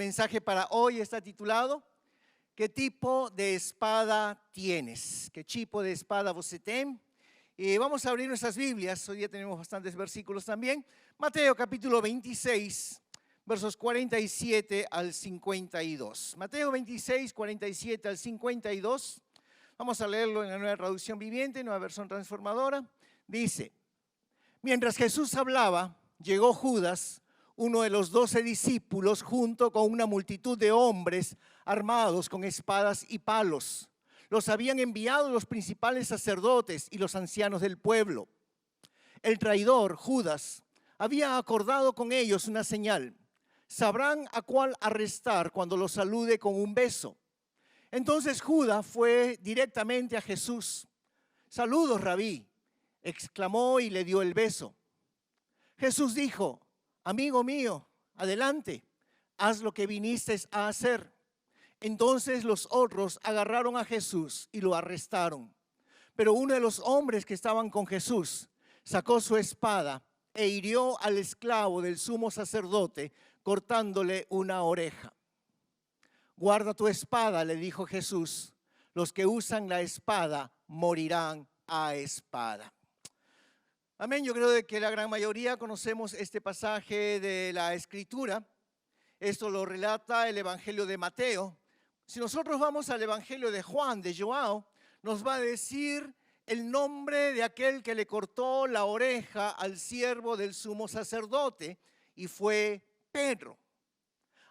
mensaje para hoy está titulado ¿Qué tipo de espada tienes? ¿Qué tipo de espada você tem? Y vamos a abrir nuestras Biblias. Hoy día tenemos bastantes versículos también. Mateo capítulo 26, versos 47 al 52. Mateo 26, 47 al 52. Vamos a leerlo en la Nueva Traducción Viviente, Nueva Versión Transformadora. Dice: mientras Jesús hablaba, llegó Judas, uno de los 12 discípulos, junto con una multitud de hombres armados con espadas y palos. Los habían enviado los principales sacerdotes y los ancianos del pueblo. El traidor, Judas, había acordado con ellos una señal. Sabrán a cuál arrestar cuando los salude con un beso. Entonces Judas fue directamente a Jesús. «Saludos, Rabí», exclamó y le dio el beso. Jesús dijo: «Amigo mío, adelante, haz lo que viniste a hacer». Entonces los otros agarraron a Jesús y lo arrestaron. Pero uno de los hombres que estaban con Jesús sacó su espada e hirió al esclavo del sumo sacerdote, cortándole una oreja. «Guarda tu espada», le dijo Jesús, «los que usan la espada morirán a espada». Amén. Yo creo que la gran mayoría conocemos este pasaje de la Escritura. Esto lo relata el Evangelio de Mateo. Si nosotros vamos al Evangelio de Juan, de Joao, nos va a decir el nombre de aquel que le cortó la oreja al siervo del sumo sacerdote, y fue Pedro.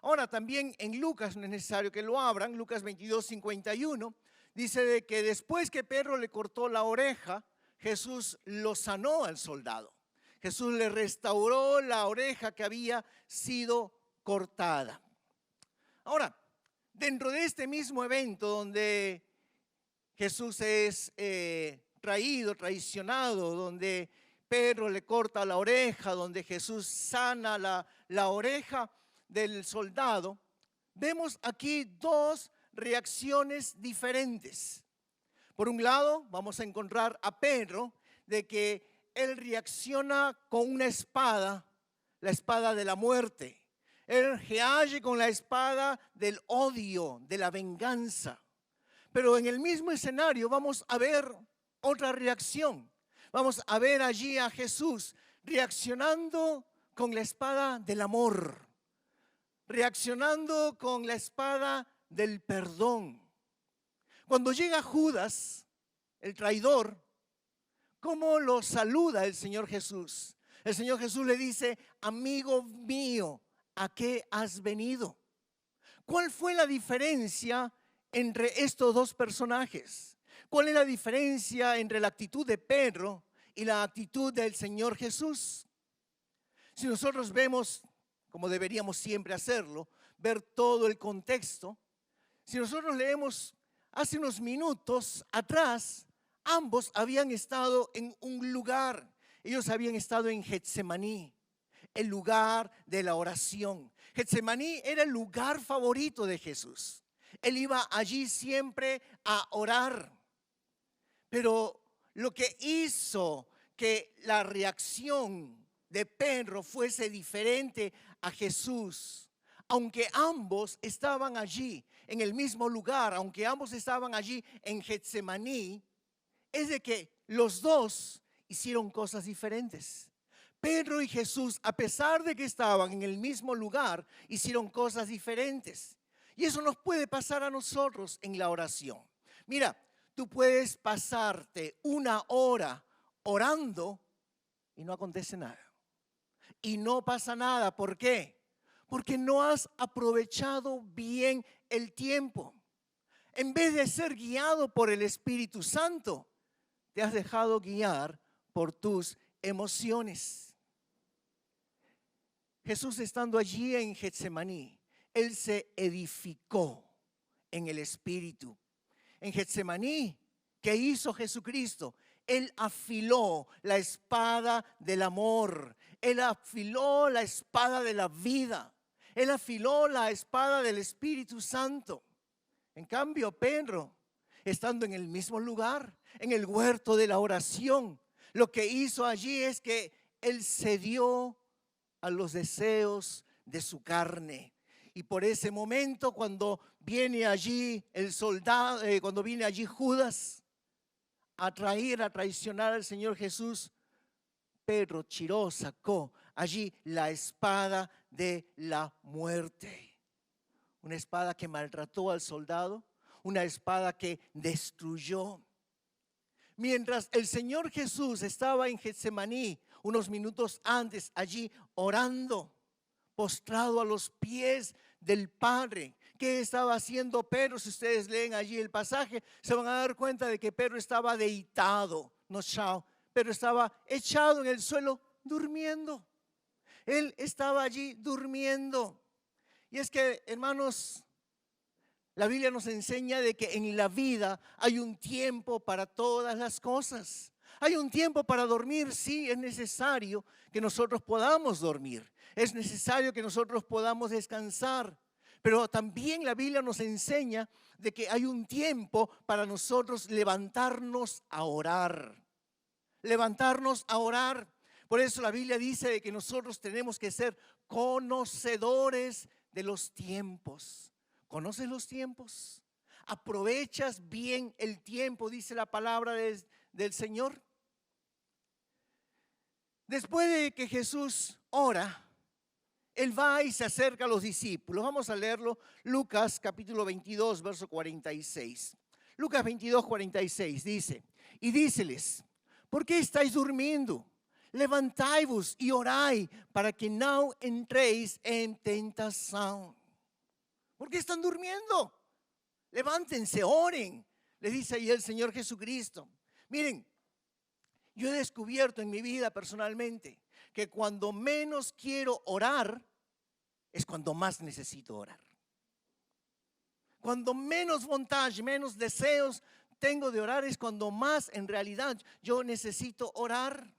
Ahora también en Lucas, no es necesario que lo abran, Lucas 22, 51, dice de que después que Pedro le cortó la oreja, Jesús lo sanó al soldado. Jesús le restauró la oreja que había sido cortada. Ahora, dentro de este mismo evento donde Jesús es traicionado, donde Pedro le corta la oreja, donde Jesús sana la oreja del soldado, vemos aquí dos reacciones diferentes. Por un lado, vamos a encontrar a Pedro, de que él reacciona con una espada, la espada de la muerte. Él reage con la espada del odio, de la venganza. Pero en el mismo escenario vamos a ver otra reacción. Vamos a ver allí a Jesús reaccionando con la espada del amor, reaccionando con la espada del perdón. Cuando llega Judas, el traidor, ¿cómo lo saluda el Señor Jesús? El Señor Jesús le dice: amigo mío, ¿a qué has venido? ¿Cuál fue la diferencia entre estos dos personajes? ¿Cuál es la diferencia entre la actitud de Pedro y la actitud del Señor Jesús? Si nosotros vemos, como deberíamos siempre hacerlo, ver todo el contexto, si nosotros leemos hace unos minutos atrás, ambos habían estado en un lugar. Ellos habían estado en Getsemaní, el lugar de la oración. Getsemaní era el lugar favorito de Jesús. Él iba allí siempre a orar. Pero lo que hizo que la reacción de Pedro fuese diferente a Jesús, aunque ambos estaban allí en el mismo lugar, aunque ambos estaban allí en Getsemaní, es de que los dos hicieron cosas diferentes. Pedro y Jesús, a pesar de que estaban en el mismo lugar, hicieron cosas diferentes. Y eso nos puede pasar a nosotros en la oración. Mira, tú puedes pasarte una hora orando y no acontece nada. Y no pasa nada. ¿Por qué? Porque no has aprovechado bien el tiempo. En vez de ser guiado por el Espíritu Santo, te has dejado guiar por tus emociones. Jesús, estando allí en Getsemaní, Él se edificó en el Espíritu. En Getsemaní, ¿qué hizo Jesucristo? Él afiló la espada del amor. Él afiló la espada de la vida. Él afiló la espada del Espíritu Santo. En cambio, Pedro, estando en el mismo lugar, en el huerto de la oración, lo que hizo allí es que él cedió a los deseos de su carne. Y por ese momento, cuando viene allí el soldado, cuando viene allí Judas a traicionar al Señor Jesús, Pedro sacó allí la espada de la muerte. Una espada que maltrató al soldado, una espada que destruyó. Mientras el Señor Jesús estaba en Getsemaní, unos minutos antes, allí orando, postrado a los pies del Padre. ¿Qué estaba haciendo Pedro? Si ustedes leen allí el pasaje, se van a dar cuenta de que Pedro estaba deitado, no chao, pero estaba echado en el suelo durmiendo. Él estaba allí durmiendo. Y es que, hermanos, la Biblia nos enseña de que en la vida hay un tiempo para todas las cosas. Hay un tiempo para dormir, sí, es necesario que nosotros podamos dormir. Es necesario que nosotros podamos descansar. Pero también la Biblia nos enseña de que hay un tiempo para nosotros levantarnos a orar. Levantarnos a orar. Por eso la Biblia dice de que nosotros tenemos que ser conocedores de los tiempos. ¿Conoces los tiempos? ¿Aprovechas bien el tiempo? Dice la palabra del Señor. Después de que Jesús ora, Él va y se acerca a los discípulos. Vamos a leerlo, Lucas capítulo 22, verso 46. Lucas 22, 46 dice, y díceles, ¿por qué estáis durmiendo? Levantaos y orai para que no entréis en tentación. ¿Por qué están durmiendo? Levántense, oren, le dice ahí el Señor Jesucristo. Miren, yo he descubierto en mi vida personalmente que cuando menos quiero orar es cuando más necesito orar. Cuando menos vontade, menos deseos tengo de orar es cuando más en realidad yo necesito orar.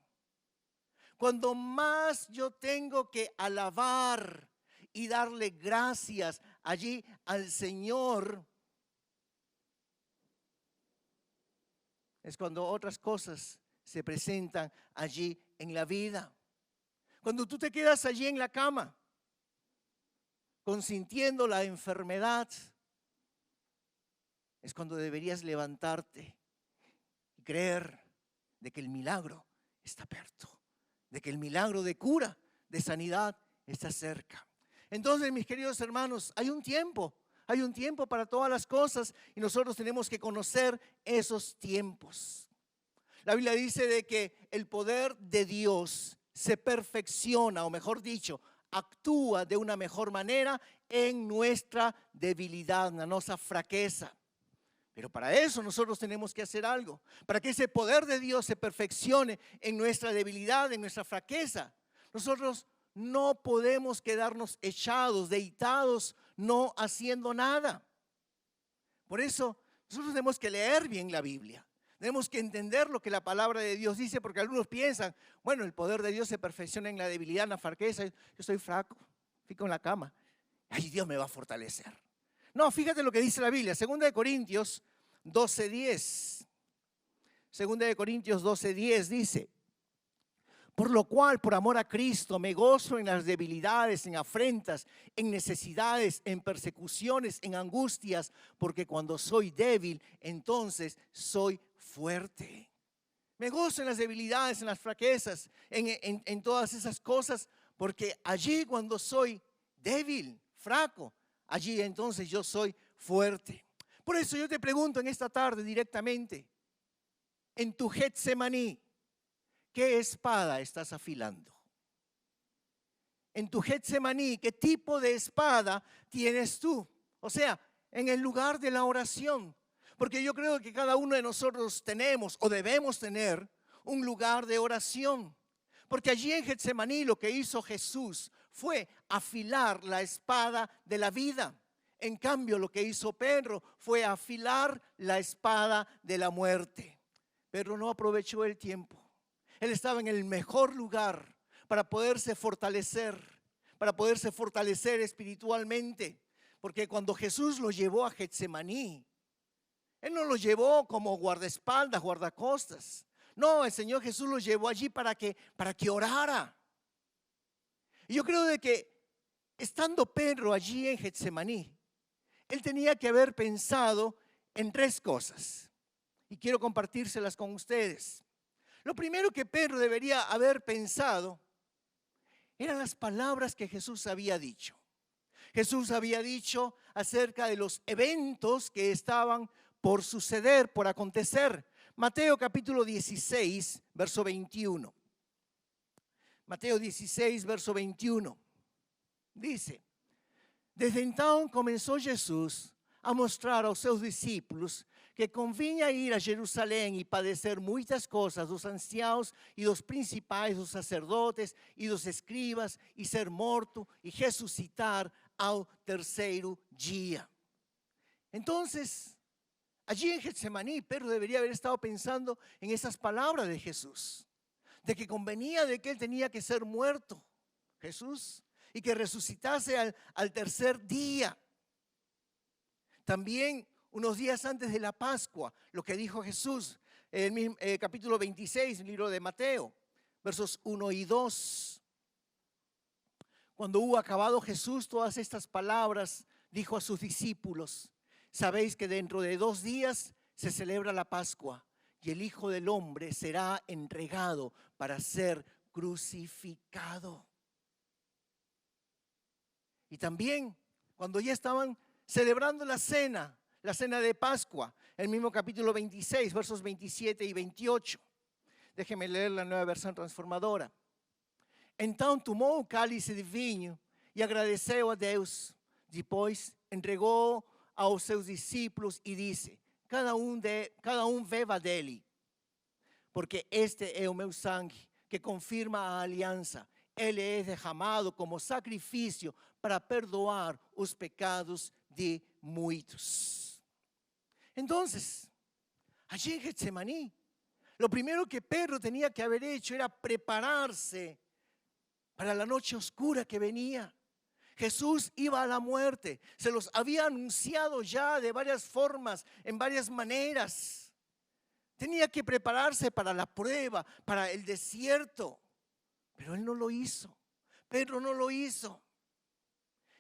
Cuando más yo tengo que alabar y darle gracias allí al Señor, es cuando otras cosas se presentan allí en la vida. Cuando tú te quedas allí en la cama, consintiendo la enfermedad, es cuando deberías levantarte y creer de que el milagro está abierto, de que el milagro de cura, de sanidad está cerca. Entonces, mis queridos hermanos, hay un tiempo para todas las cosas y nosotros tenemos que conocer esos tiempos. La Biblia dice de que el poder de Dios se perfecciona, o mejor dicho, actúa de una mejor manera en nuestra debilidad, en nuestra fraqueza. Pero para eso nosotros tenemos que hacer algo, para que ese poder de Dios se perfeccione en nuestra debilidad, en nuestra fraqueza. Nosotros no podemos quedarnos echados, deitados, no haciendo nada. Por eso nosotros tenemos que leer bien la Biblia. Tenemos que entender lo que la palabra de Dios dice, porque algunos piensan, bueno, el poder de Dios se perfecciona en la debilidad, en la fraqueza. Yo soy flaco, fico en la cama. Ay, Dios me va a fortalecer. No, fíjate lo que dice la Biblia, 2 de Corintios 12:10. 2 de Corintios 12:10 dice, por lo cual, por amor a Cristo, me gozo en las debilidades, en afrentas, en necesidades, en persecuciones, en angustias, porque cuando soy débil, entonces soy fuerte. Me gozo en las debilidades, en las fraquezas, en todas esas cosas, porque allí cuando soy débil, fraco, allí entonces yo soy fuerte. Por eso yo te pregunto en esta tarde directamente, en tu Getsemaní, ¿qué espada estás afilando? En tu Getsemaní, ¿qué tipo de espada tienes tú? O sea, en el lugar de la oración. Porque yo creo que cada uno de nosotros tenemos o debemos tener un lugar de oración. Porque allí en Getsemaní lo que hizo Jesús fue afilar la espada de la vida. En cambio, lo que hizo Pedro fue afilar la espada de la muerte. Pedro no aprovechó el tiempo. Él estaba en el mejor lugar para poderse fortalecer espiritualmente. Porque cuando Jesús lo llevó a Getsemaní, Él no lo llevó como guardaespaldas, guardacostas. No, el Señor Jesús lo llevó allí para que orara. Y yo creo de que estando Pedro allí en Getsemaní, él tenía que haber pensado en tres cosas. Y quiero compartírselas con ustedes. Lo primero que Pedro debería haber pensado eran las palabras que Jesús había dicho. Jesús había dicho acerca de los eventos que estaban por suceder, por acontecer. Mateo capítulo 16, verso 21. Mateo 16, verso 21. Dice: desde então começou Jesus a mostrar aos seus discípulos que convinha ir a Jerusalém e padecer muitas coisas dos anciãos e dos principais, dos sacerdotes e dos escribas, e ser morto e ressuscitar ao terceiro dia. Entonces, allí en Getsemaní, Pedro debería haber estado pensando en esas palabras de Jesús, de que convenía de que él tenía que ser muerto, Jesús, y que resucitase al tercer día. También unos días antes de la Pascua, lo que dijo Jesús en el capítulo 26, el libro de Mateo, versos 1 y 2. Cuando hubo acabado Jesús todas estas palabras, dijo a sus discípulos: sabéis que dentro de 2 días se celebra la Pascua y el Hijo del Hombre será entregado para ser crucificado. Y también cuando ya estaban celebrando la cena de Pascua, el mismo capítulo 26, versos 27 y 28. Déjeme leer la Nueva Versión Transformadora. Então tomou o cálice de vinho e agradeceu a Deus. Depois entregou aos seus discípulos e disse: cada um beba dele, porque este é o meu sangue, que confirma a aliança. Ele é derramado como sacrifício para perdoar os pecados de muitos. Entonces, allí en Getsemaní, lo primero que Pedro tenía que haber hecho era prepararse para la noche oscura que venía. Jesús iba a la muerte. Se los había anunciado ya de varias formas, en varias maneras. Tenía que prepararse para la prueba, para el desierto. Pero él no lo hizo. Pedro no lo hizo.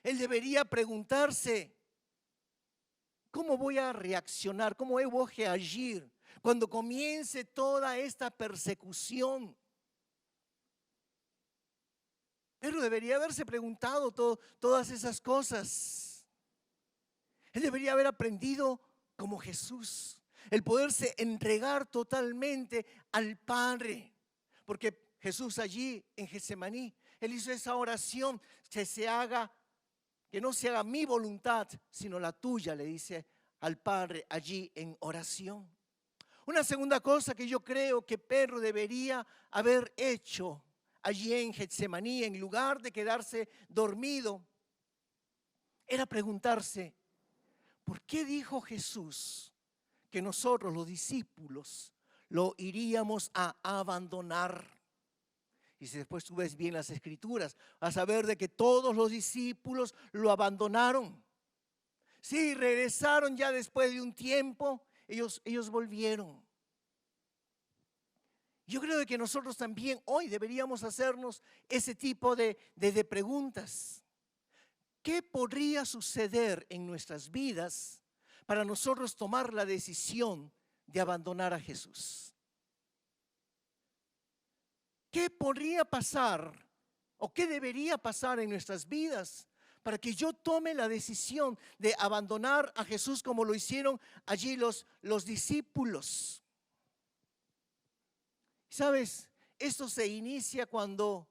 Él debería preguntarse: ¿cómo voy a reaccionar? ¿Cómo voy a agir cuando comience toda esta persecución? Pedro debería haberse preguntado todas esas cosas. Él debería haber aprendido como Jesús, el poderse entregar totalmente al Padre. Porque Jesús allí en Getsemaní, él hizo esa oración: que no se haga mi voluntad, sino la tuya, le dice al Padre allí en oración. Una segunda cosa que yo creo que Pedro debería haber hecho allí en Getsemaní, en lugar de quedarse dormido, era preguntarse: ¿por qué dijo Jesús que nosotros, los discípulos, lo iríamos a abandonar? Y si después tú ves bien las escrituras, vas a ver de que todos los discípulos lo abandonaron. Sí, regresaron ya después de un tiempo, ellos volvieron. Yo creo que nosotros también hoy deberíamos hacernos ese tipo de preguntas. ¿Qué podría suceder en nuestras vidas para nosotros tomar la decisión de abandonar a Jesús? ¿Qué podría pasar o qué debería pasar en nuestras vidas para que yo tome la decisión de abandonar a Jesús como lo hicieron allí los discípulos? ¿Sabes? Esto se inicia cuando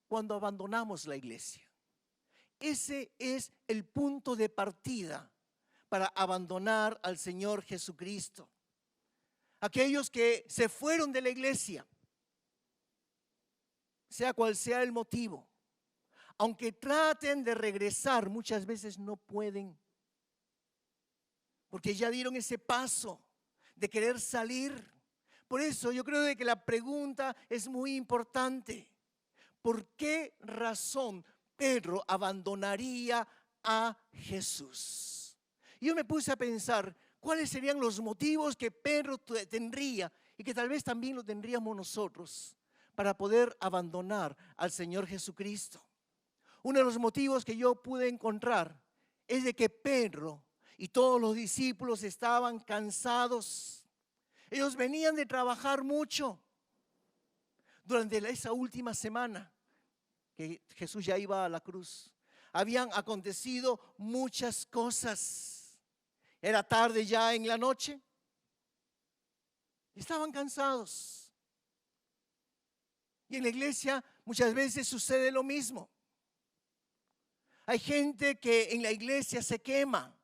abandonamos la iglesia. Ese es el punto de partida para abandonar al Señor Jesucristo. Aquellos que se fueron de la iglesia, sea cual sea el motivo, aunque traten de regresar, muchas veces no pueden, porque ya dieron ese paso de querer salir. Por eso yo creo que la pregunta es muy importante. ¿Por qué razón Pedro abandonaría a Jesús? Yo me puse a pensar cuáles serían los motivos que Pedro tendría y que tal vez también lo tendríamos nosotros para poder abandonar al Señor Jesucristo. Uno de los motivos que yo pude encontrar es de que Pedro y todos los discípulos estaban cansados. Ellos venían de trabajar mucho durante esa última semana que Jesús ya iba a la cruz. Habían acontecido muchas cosas. Era tarde ya en la noche. Estaban cansados. Y en la iglesia muchas veces sucede lo mismo. Hay gente que en la iglesia se quema.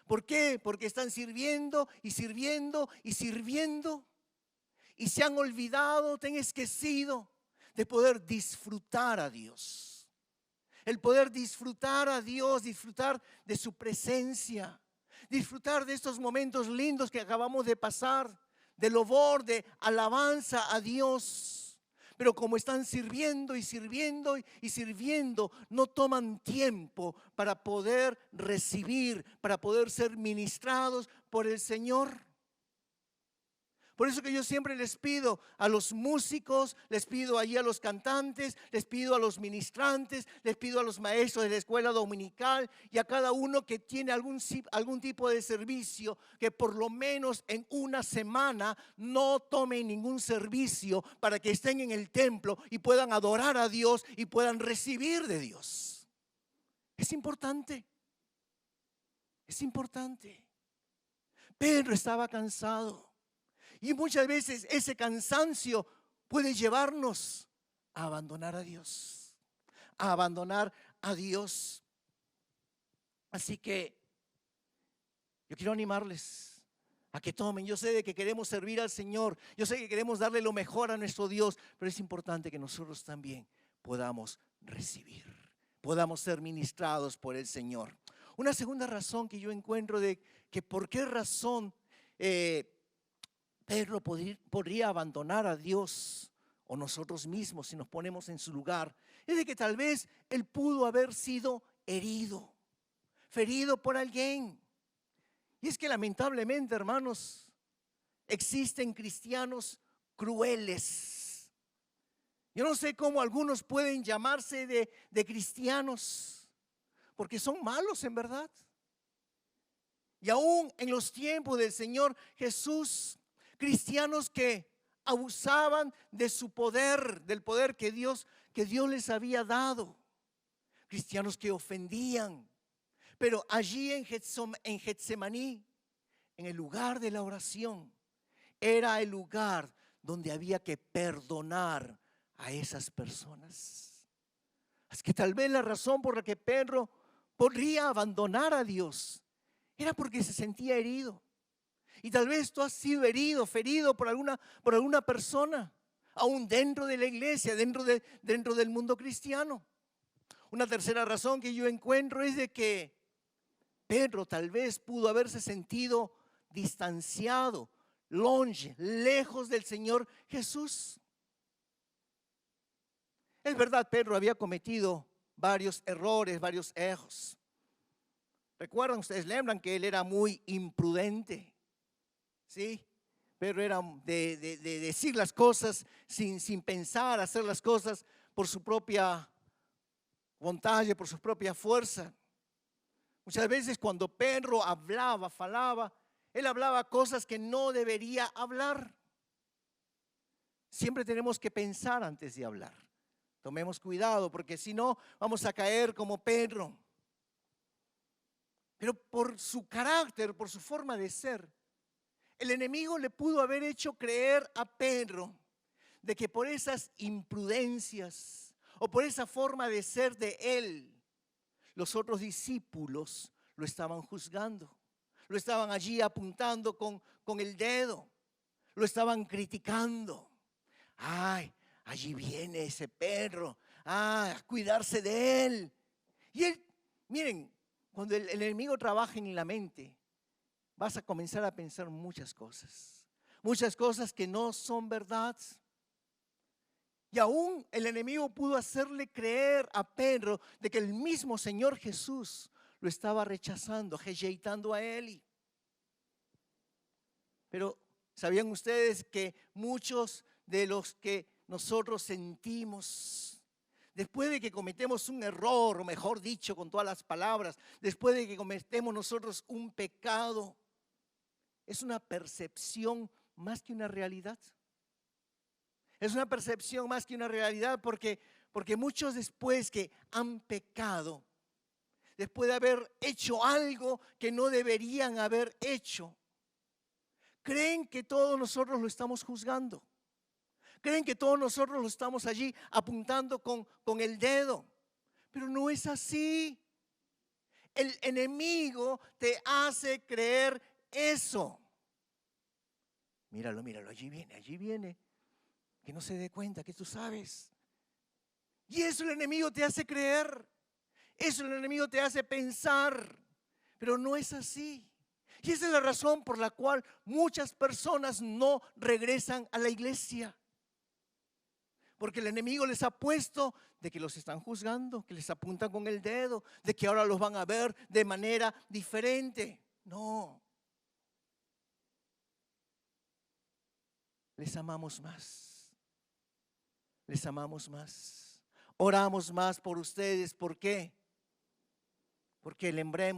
¿Por qué? Porque están sirviendo y sirviendo y sirviendo. Y se han olvidado, te han esquecido de poder disfrutar a Dios. El poder disfrutar a Dios, disfrutar de su presencia. Disfrutar de estos momentos lindos que acabamos de pasar. De louvor, de alabanza a Dios. Pero como están sirviendo y sirviendo y sirviendo, no toman tiempo para poder recibir, para poder ser ministrados por el Señor. Por eso que yo siempre les pido a los músicos, les pido allí a los cantantes, les pido a los ministrantes, les pido a los maestros de la escuela dominical y a cada uno que tiene algún tipo de servicio, que por lo menos en una semana no tomen ningún servicio para que estén en el templo y puedan adorar a Dios y puedan recibir de Dios. Es importante. Es importante. Pedro estaba cansado. Y muchas veces ese cansancio puede llevarnos a abandonar a Dios. A abandonar a Dios. Así que yo quiero animarles a que tomen. Yo sé de que queremos servir al Señor. Yo sé que queremos darle lo mejor a nuestro Dios. Pero es importante que nosotros también podamos recibir. Podamos ser ministrados por el Señor. Una segunda razón que yo encuentro de que por qué razón Pedro podría abandonar a Dios o nosotros mismos si nos ponemos en su lugar, es de que tal vez él pudo haber sido herido, ferido por alguien. Y es que lamentablemente, hermanos, existen cristianos crueles. Yo no sé cómo algunos pueden llamarse de cristianos, porque son malos en verdad. Y aún en los tiempos del Señor Jesús, cristianos que abusaban de su poder, del poder que Dios les había dado. Cristianos que ofendían. Pero allí en Getsemaní, en el lugar de la oración, era el lugar donde había que perdonar a esas personas. Así que tal vez la razón por la que Pedro podría abandonar a Dios era porque se sentía herido. Y tal vez tú has sido herido, ferido por alguna persona, aún dentro de la iglesia, dentro del mundo cristiano. Una tercera razón que yo encuentro es de que Pedro tal vez pudo haberse sentido distanciado, lejos del Señor Jesús. Es verdad, Pedro había cometido varios errores, varios erros. Recuerdan, ustedes lembran que él era muy imprudente. ¿Sí? Pero era de decir las cosas sin pensar, hacer las cosas por su propia voluntad, por su propia fuerza. Muchas veces cuando Pedro falaba, él hablaba cosas que no debería hablar. Siempre tenemos que pensar antes de hablar. Tomemos cuidado porque si no vamos a caer como Pedro. Pero por su carácter, por su forma de ser, el enemigo le pudo haber hecho creer a Pedro de que por esas imprudencias o por esa forma de ser de él, los otros discípulos lo estaban juzgando, lo estaban allí apuntando con el dedo, lo estaban criticando. Ay, allí viene ese Pedro, a cuidarse de él. Y él, miren, cuando el enemigo trabaja en la mente, vas a comenzar a pensar muchas cosas que no son verdad. Y aún el enemigo pudo hacerle creer a Pedro de que el mismo Señor Jesús lo estaba rechazando, rejeitando a él. Pero ¿sabían ustedes que muchos de los que nosotros sentimos, después de que cometemos un error, o mejor dicho, con todas las palabras, después de que cometemos nosotros un pecado, es una percepción más que una realidad. Es una percepción más que una realidad porque muchos después que han pecado, después de haber hecho algo que no deberían haber hecho, creen que todos nosotros lo estamos juzgando. Creen que todos nosotros lo estamos allí apuntando con el dedo. Pero no es así. El enemigo te hace creer eso. Míralo, allí viene. Que no se dé cuenta que tú sabes. Y eso el enemigo te hace creer. Eso el enemigo te hace pensar. Pero no es así. Y esa es la razón por la cual muchas personas no regresan a la iglesia. Porque el enemigo les ha puesto de que los están juzgando, que les apuntan con el dedo, de que ahora los van a ver de manera diferente. No. Les amamos más. Les amamos más. Oramos más por ustedes. ¿Por qué? Porque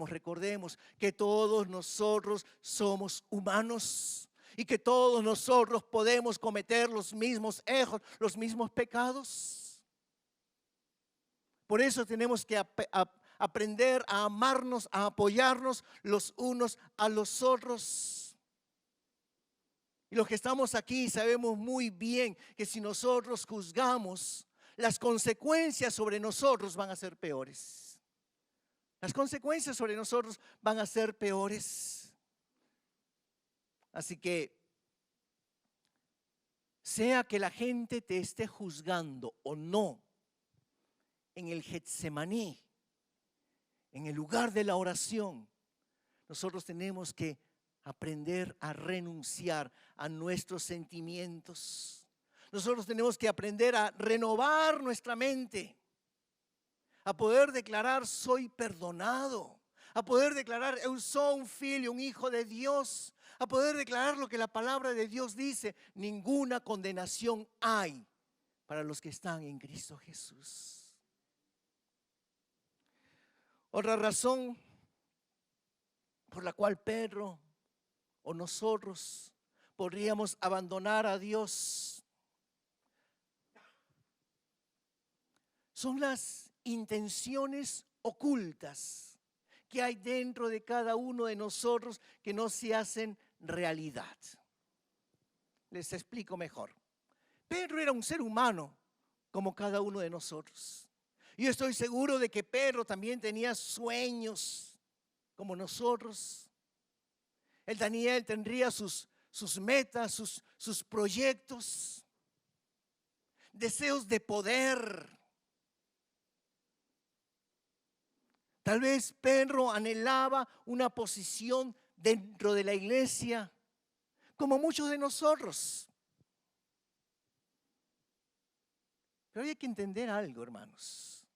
recordemos que todos nosotros somos humanos y que todos nosotros podemos cometer los mismos errores, los mismos pecados. Por eso tenemos que aprender a amarnos, a apoyarnos los unos a los otros. Y los que estamos aquí sabemos muy bien que si nosotros juzgamos, las consecuencias sobre nosotros van a ser peores. Las consecuencias sobre nosotros van a ser peores. Así que, sea que la gente te esté juzgando o no, en el Getsemaní, en el lugar de la oración, nosotros tenemos que aprender a renunciar a nuestros sentimientos. Nosotros tenemos que aprender a renovar nuestra mente, a poder declarar soy perdonado, a poder declarar eu sou un figlio, un hijo de Dios, a poder declarar lo que la palabra de Dios dice, ninguna condenación hay para los que están en Cristo Jesús. Otra razón por la cual Pedro o nosotros podríamos abandonar a Dios son las intenciones ocultas que hay dentro de cada uno de nosotros que no se hacen realidad. Les explico mejor. Pedro era un ser humano como cada uno de nosotros. Y estoy seguro de que Pedro también tenía sueños como nosotros. Daniel tendría sus metas, sus proyectos, deseos de poder. Tal vez Pedro anhelaba una posición dentro de la iglesia, como muchos de nosotros. Pero hay que entender algo, hermanos.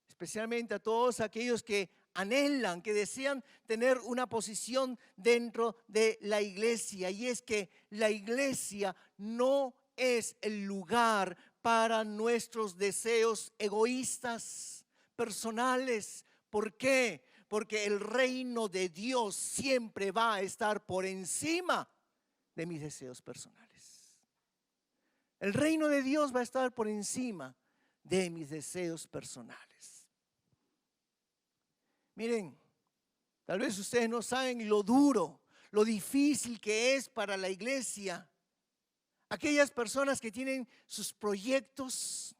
Especialmente a todos aquellos que anhelan, que desean tener una posición dentro de la iglesia. Y es que la iglesia no es el lugar para nuestros deseos egoístas, personales. ¿Por qué? Porque el reino de Dios siempre va a estar por encima de mis deseos personales. El reino de Dios va a estar por encima de mis deseos personales. Miren, tal vez ustedes no saben lo duro, lo difícil que es para la iglesia. Aquellas personas que tienen sus proyectos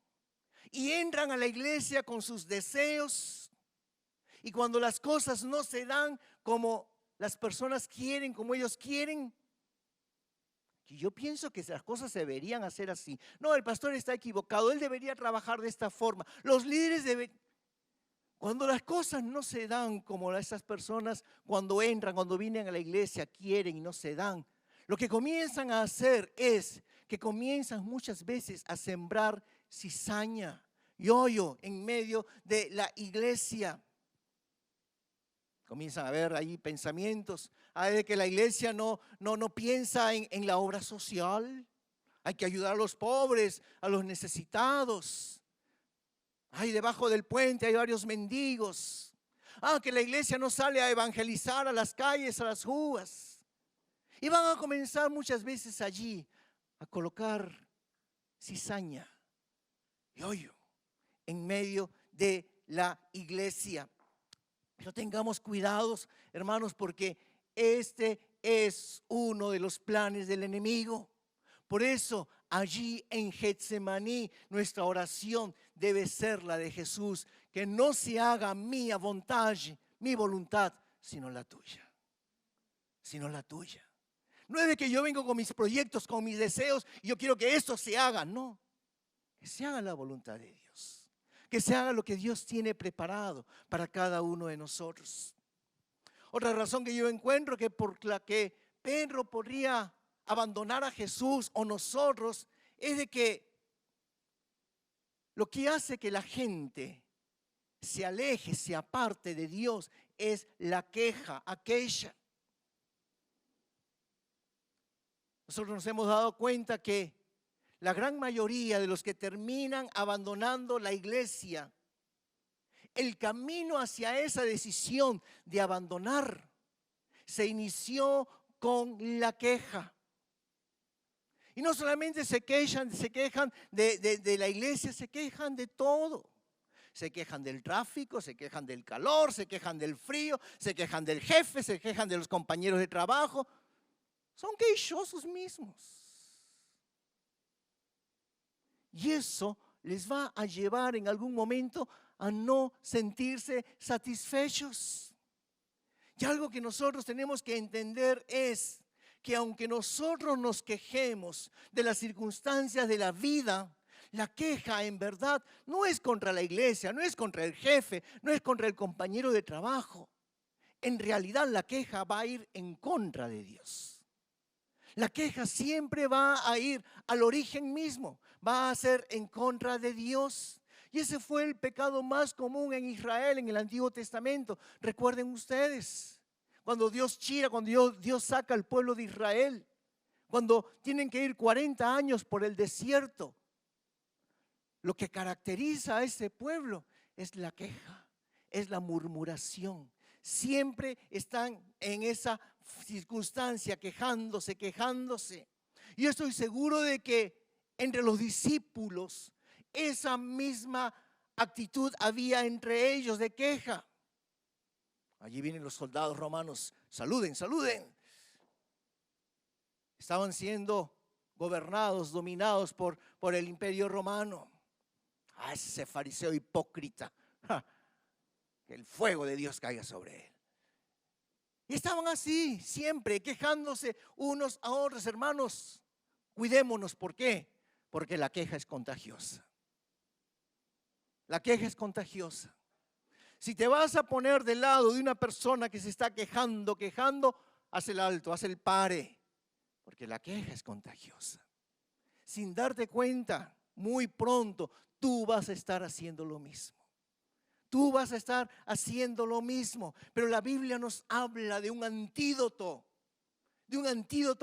y entran a la iglesia con sus deseos. Y cuando las cosas no se dan como las personas quieren, como ellos quieren, y yo pienso que las cosas se deberían hacer así. No, el pastor está equivocado, él debería trabajar de esta forma. Los líderes deben. Cuando las cosas no se dan como esas personas, cuando entran, cuando vienen a la iglesia, quieren y no se dan, lo que comienzan a hacer es que comienzan muchas veces a sembrar cizaña y hoyo en medio de la iglesia. Comienzan a haber ahí pensamientos de que la iglesia no piensa en la obra social. Hay que ayudar a los pobres, a los necesitados. Ahí debajo del puente hay varios mendigos. Que la iglesia no sale a evangelizar a las calles, a las uvas. Y van a comenzar muchas veces allí a colocar cizaña y hoyo en medio de la iglesia. Pero tengamos cuidados, hermanos, porque este es uno de los planes del enemigo. Por eso, allí en Getsemaní, nuestra oración debe ser la de Jesús, que no se haga mi voluntad, sino la tuya. Sino la tuya. No es de que yo vengo con mis proyectos, con mis deseos, y yo quiero que esto se haga, no. Que se haga la voluntad de Dios. Que se haga lo que Dios tiene preparado para cada uno de nosotros. Otra razón que yo encuentro que por la que Pedro podría abandonar a Jesús o nosotros es de que lo que hace que la gente se aleje, se aparte de Dios es la queja, aquella. Nosotros nos hemos dado cuenta que la gran mayoría de los que terminan abandonando la iglesia, el camino hacia esa decisión de abandonar se inició con la queja. Y no solamente se quejan de la iglesia, se quejan de todo. Se quejan del tráfico, se quejan del calor, se quejan del frío, se quejan del jefe, se quejan de los compañeros de trabajo. Son quejosos mismos. Y eso les va a llevar en algún momento a no sentirse satisfechos. Y algo que nosotros tenemos que entender es que aunque nosotros nos quejemos de las circunstancias de la vida, la queja en verdad no es contra la iglesia, no es contra el jefe, no es contra el compañero de trabajo. En realidad la queja va a ir en contra de Dios. La queja siempre va a ir al origen mismo, va a ser en contra de Dios. Y ese fue el pecado más común en Israel en el Antiguo Testamento. Recuerden ustedes, cuando Dios chira, cuando Dios saca al pueblo de Israel, cuando tienen que ir 40 años por el desierto, lo que caracteriza a ese pueblo es la queja, es la murmuración. Siempre están en esa circunstancia quejándose. Y yo estoy seguro de que entre los discípulos esa misma actitud había entre ellos de queja. Allí vienen los soldados romanos, saluden. Estaban siendo gobernados, dominados por el imperio romano. Ese fariseo hipócrita. Que el fuego de Dios caiga sobre él. Y estaban así, siempre quejándose unos a otros. Hermanos, cuidémonos. ¿Por qué? Porque la queja es contagiosa. La queja es contagiosa. Si te vas a poner del lado de una persona que se está quejando, haz el alto, haz el pare. Porque la queja es contagiosa. Sin darte cuenta, muy pronto tú vas a estar haciendo lo mismo. Tú vas a estar haciendo lo mismo. Pero la Biblia nos habla de un antídoto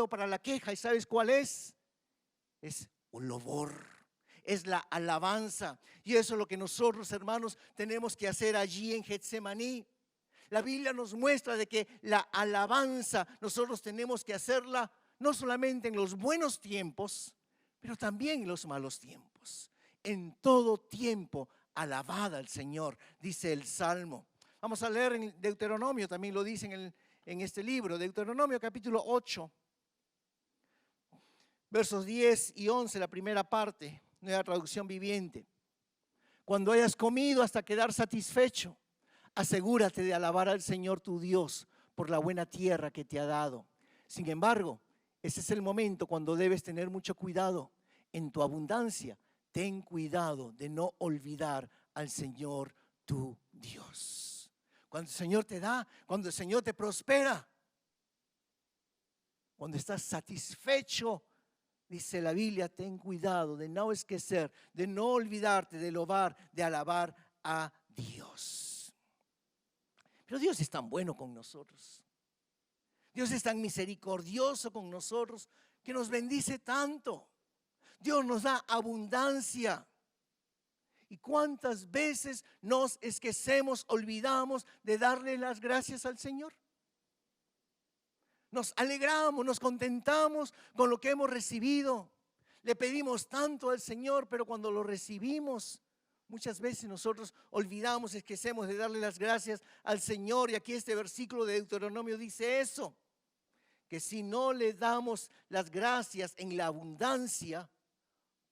para la queja. ¿Y sabes cuál es? Es un louvor, es la alabanza. Y eso es lo que nosotros, hermanos, tenemos que hacer allí en Getsemaní. La Biblia nos muestra de que la alabanza nosotros tenemos que hacerla no solamente en los buenos tiempos, pero también en los malos tiempos. En todo tiempo alabad al Señor, dice el Salmo. Vamos a leer en Deuteronomio, también lo dice en este libro, Deuteronomio capítulo 8, versos 10 y 11, la primera parte, nueva traducción viviente. Cuando hayas comido hasta quedar satisfecho, asegúrate de alabar al Señor tu Dios por la buena tierra que te ha dado. Sin embargo, ese es el momento cuando debes tener mucho cuidado. En tu abundancia, ten cuidado de no olvidar al Señor tu Dios. Cuando el Señor te da, cuando el Señor te prospera, cuando estás satisfecho, dice la Biblia, ten cuidado de no esquecer, de no olvidarte de lobar, de alabar a Dios. Pero Dios es tan bueno con nosotros. Dios es tan misericordioso con nosotros que nos bendice tanto. Dios nos da abundancia. ¿Y cuántas veces nos esquecemos, olvidamos de darle las gracias al Señor? Nos alegramos, nos contentamos con lo que hemos recibido. Le pedimos tanto al Señor, pero cuando lo recibimos, muchas veces nosotros olvidamos, esquecemos de darle las gracias al Señor. Y aquí este versículo de Deuteronomio dice eso, que si no le damos las gracias en la abundancia,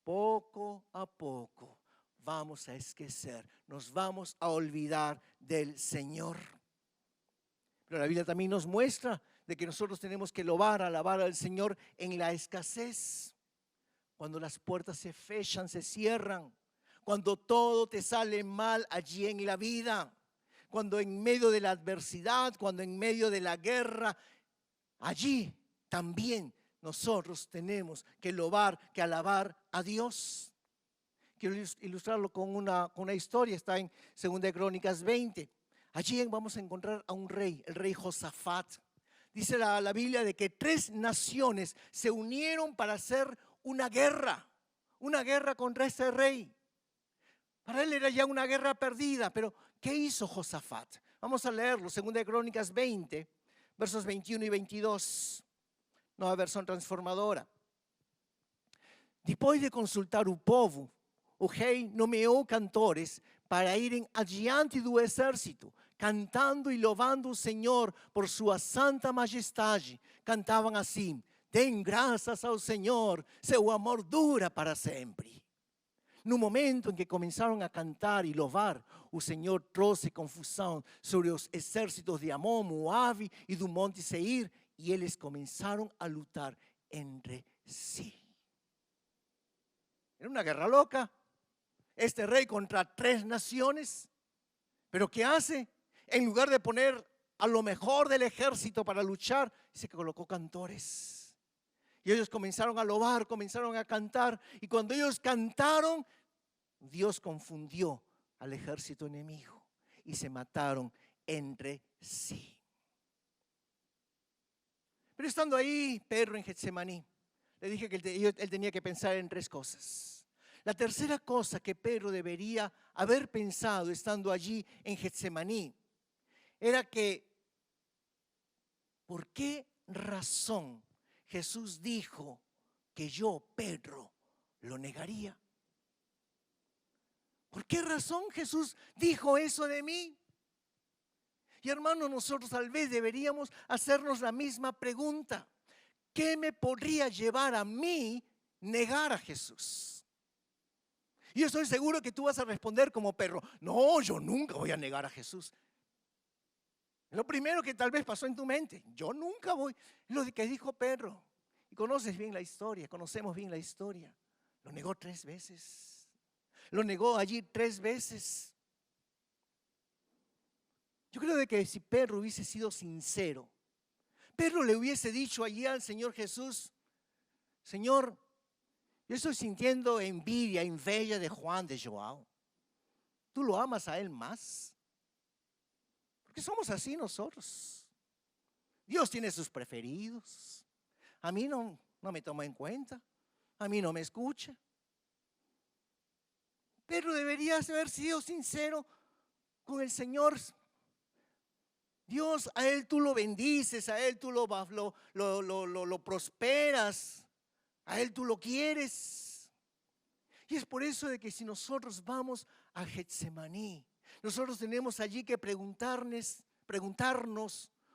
poco a poco vamos a esquecer, nos vamos a olvidar del Señor. Pero la Biblia también nos muestra de que nosotros tenemos que alabar al Señor en la escasez. Cuando las puertas se fechan, se cierran. Cuando todo te sale mal allí en la vida. Cuando en medio de la adversidad, cuando en medio de la guerra, allí también nosotros tenemos que alabar a Dios. Quiero ilustrarlo con una historia, está en 2 Crónicas 20. Allí vamos a encontrar a un rey, el rey Josafat. Dice la Biblia de que 3 naciones se unieron para hacer una guerra contra ese rey. Para él era ya una guerra perdida, pero ¿qué hizo Josafat? Vamos a leerlo, 2 Crónicas 20, versos 21 y 22. Nueva versión transformadora. Depois de consultar o povo, o rei nomeou cantores para irem adiante do exército, cantando e louvando o Senhor por sua santa majestade. Cantavam assim: "Dêem graças ao Senhor, seu amor dura para sempre." No momento em que começaram a cantar e louvar, o Senhor trouxe confusão sobre os exércitos de Amon, Moabe e do Monte Seir, e eles começaram a lutar entre si. Era una guerra loca. Este rey contra 3 naciones. Pero ¿qué hace? En lugar de poner a lo mejor del ejército para luchar, se colocó cantores. Y ellos comenzaron a louvar, comenzaron a cantar. Y cuando ellos cantaron, Dios confundió al ejército enemigo y se mataron entre sí. Pero estando ahí, Pedro en Getsemaní, le dije que él tenía que pensar en 3 cosas. La tercera cosa que Pedro debería haber pensado estando allí en Getsemaní era que, ¿por qué razón Jesús dijo que yo, Pedro, lo negaría? ¿Por qué razón Jesús dijo eso de mí? Y hermanos, nosotros tal vez deberíamos hacernos la misma pregunta. ¿Qué me podría llevar a mí negar a Jesús? Y yo estoy seguro que tú vas a responder como Pedro: no, yo nunca voy a negar a Jesús. Lo primero que tal vez pasó en tu mente: yo nunca voy. Lo que dijo Pedro. Y conocemos bien la historia. Lo negó 3 veces. Lo negó allí 3 veces. Yo creo de que si Pedro hubiese sido sincero, Pedro le hubiese dicho allí al Señor Jesús: Señor, yo estoy sintiendo envidia de Juan, de Joao. ¿Tú lo amas a él más? Porque somos así nosotros. Dios tiene sus preferidos. A mí no me toma en cuenta. A mí no me escucha. Pero deberías haber sido sincero con el Señor. Dios, a él tú lo bendices, a él tú lo prosperas. A él tú lo quieres. Y es por eso de que si nosotros vamos a Getsemaní, nosotros tenemos allí que preguntarnos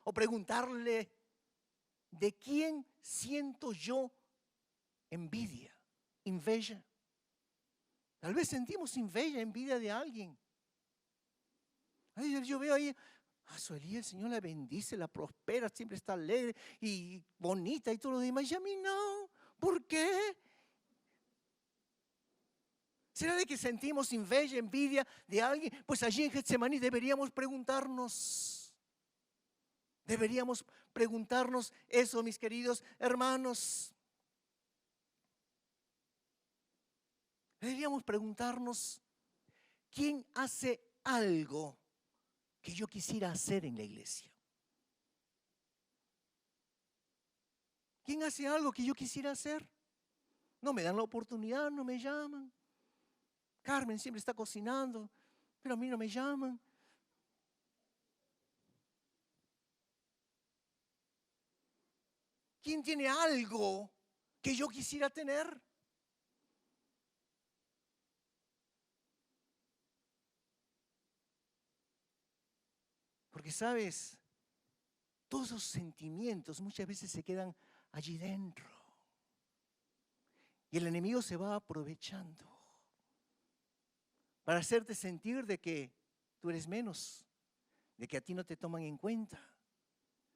o preguntarle: ¿de quién siento yo envidia? Tal vez sentimos envidia de alguien. Yo veo ahí a Sueli, el Señor la bendice, la prospera, siempre está alegre y bonita y todo lo demás. Y a mí no. ¿Por qué? ¿Será de que sentimos envidia de alguien? Pues allí en Getsemaní deberíamos preguntarnos eso, mis queridos hermanos. Deberíamos preguntarnos: ¿quién hace algo que yo quisiera hacer en la iglesia? ¿Quién hace algo que yo quisiera hacer? No me dan la oportunidad, no me llaman. Carmen siempre está cocinando, pero a mí no me llaman. ¿Quién tiene algo que yo quisiera tener? Porque sabes, todos esos sentimientos muchas veces se quedan allí dentro. Y el enemigo se va aprovechando para hacerte sentir de que tú eres menos, de que a ti no te toman en cuenta,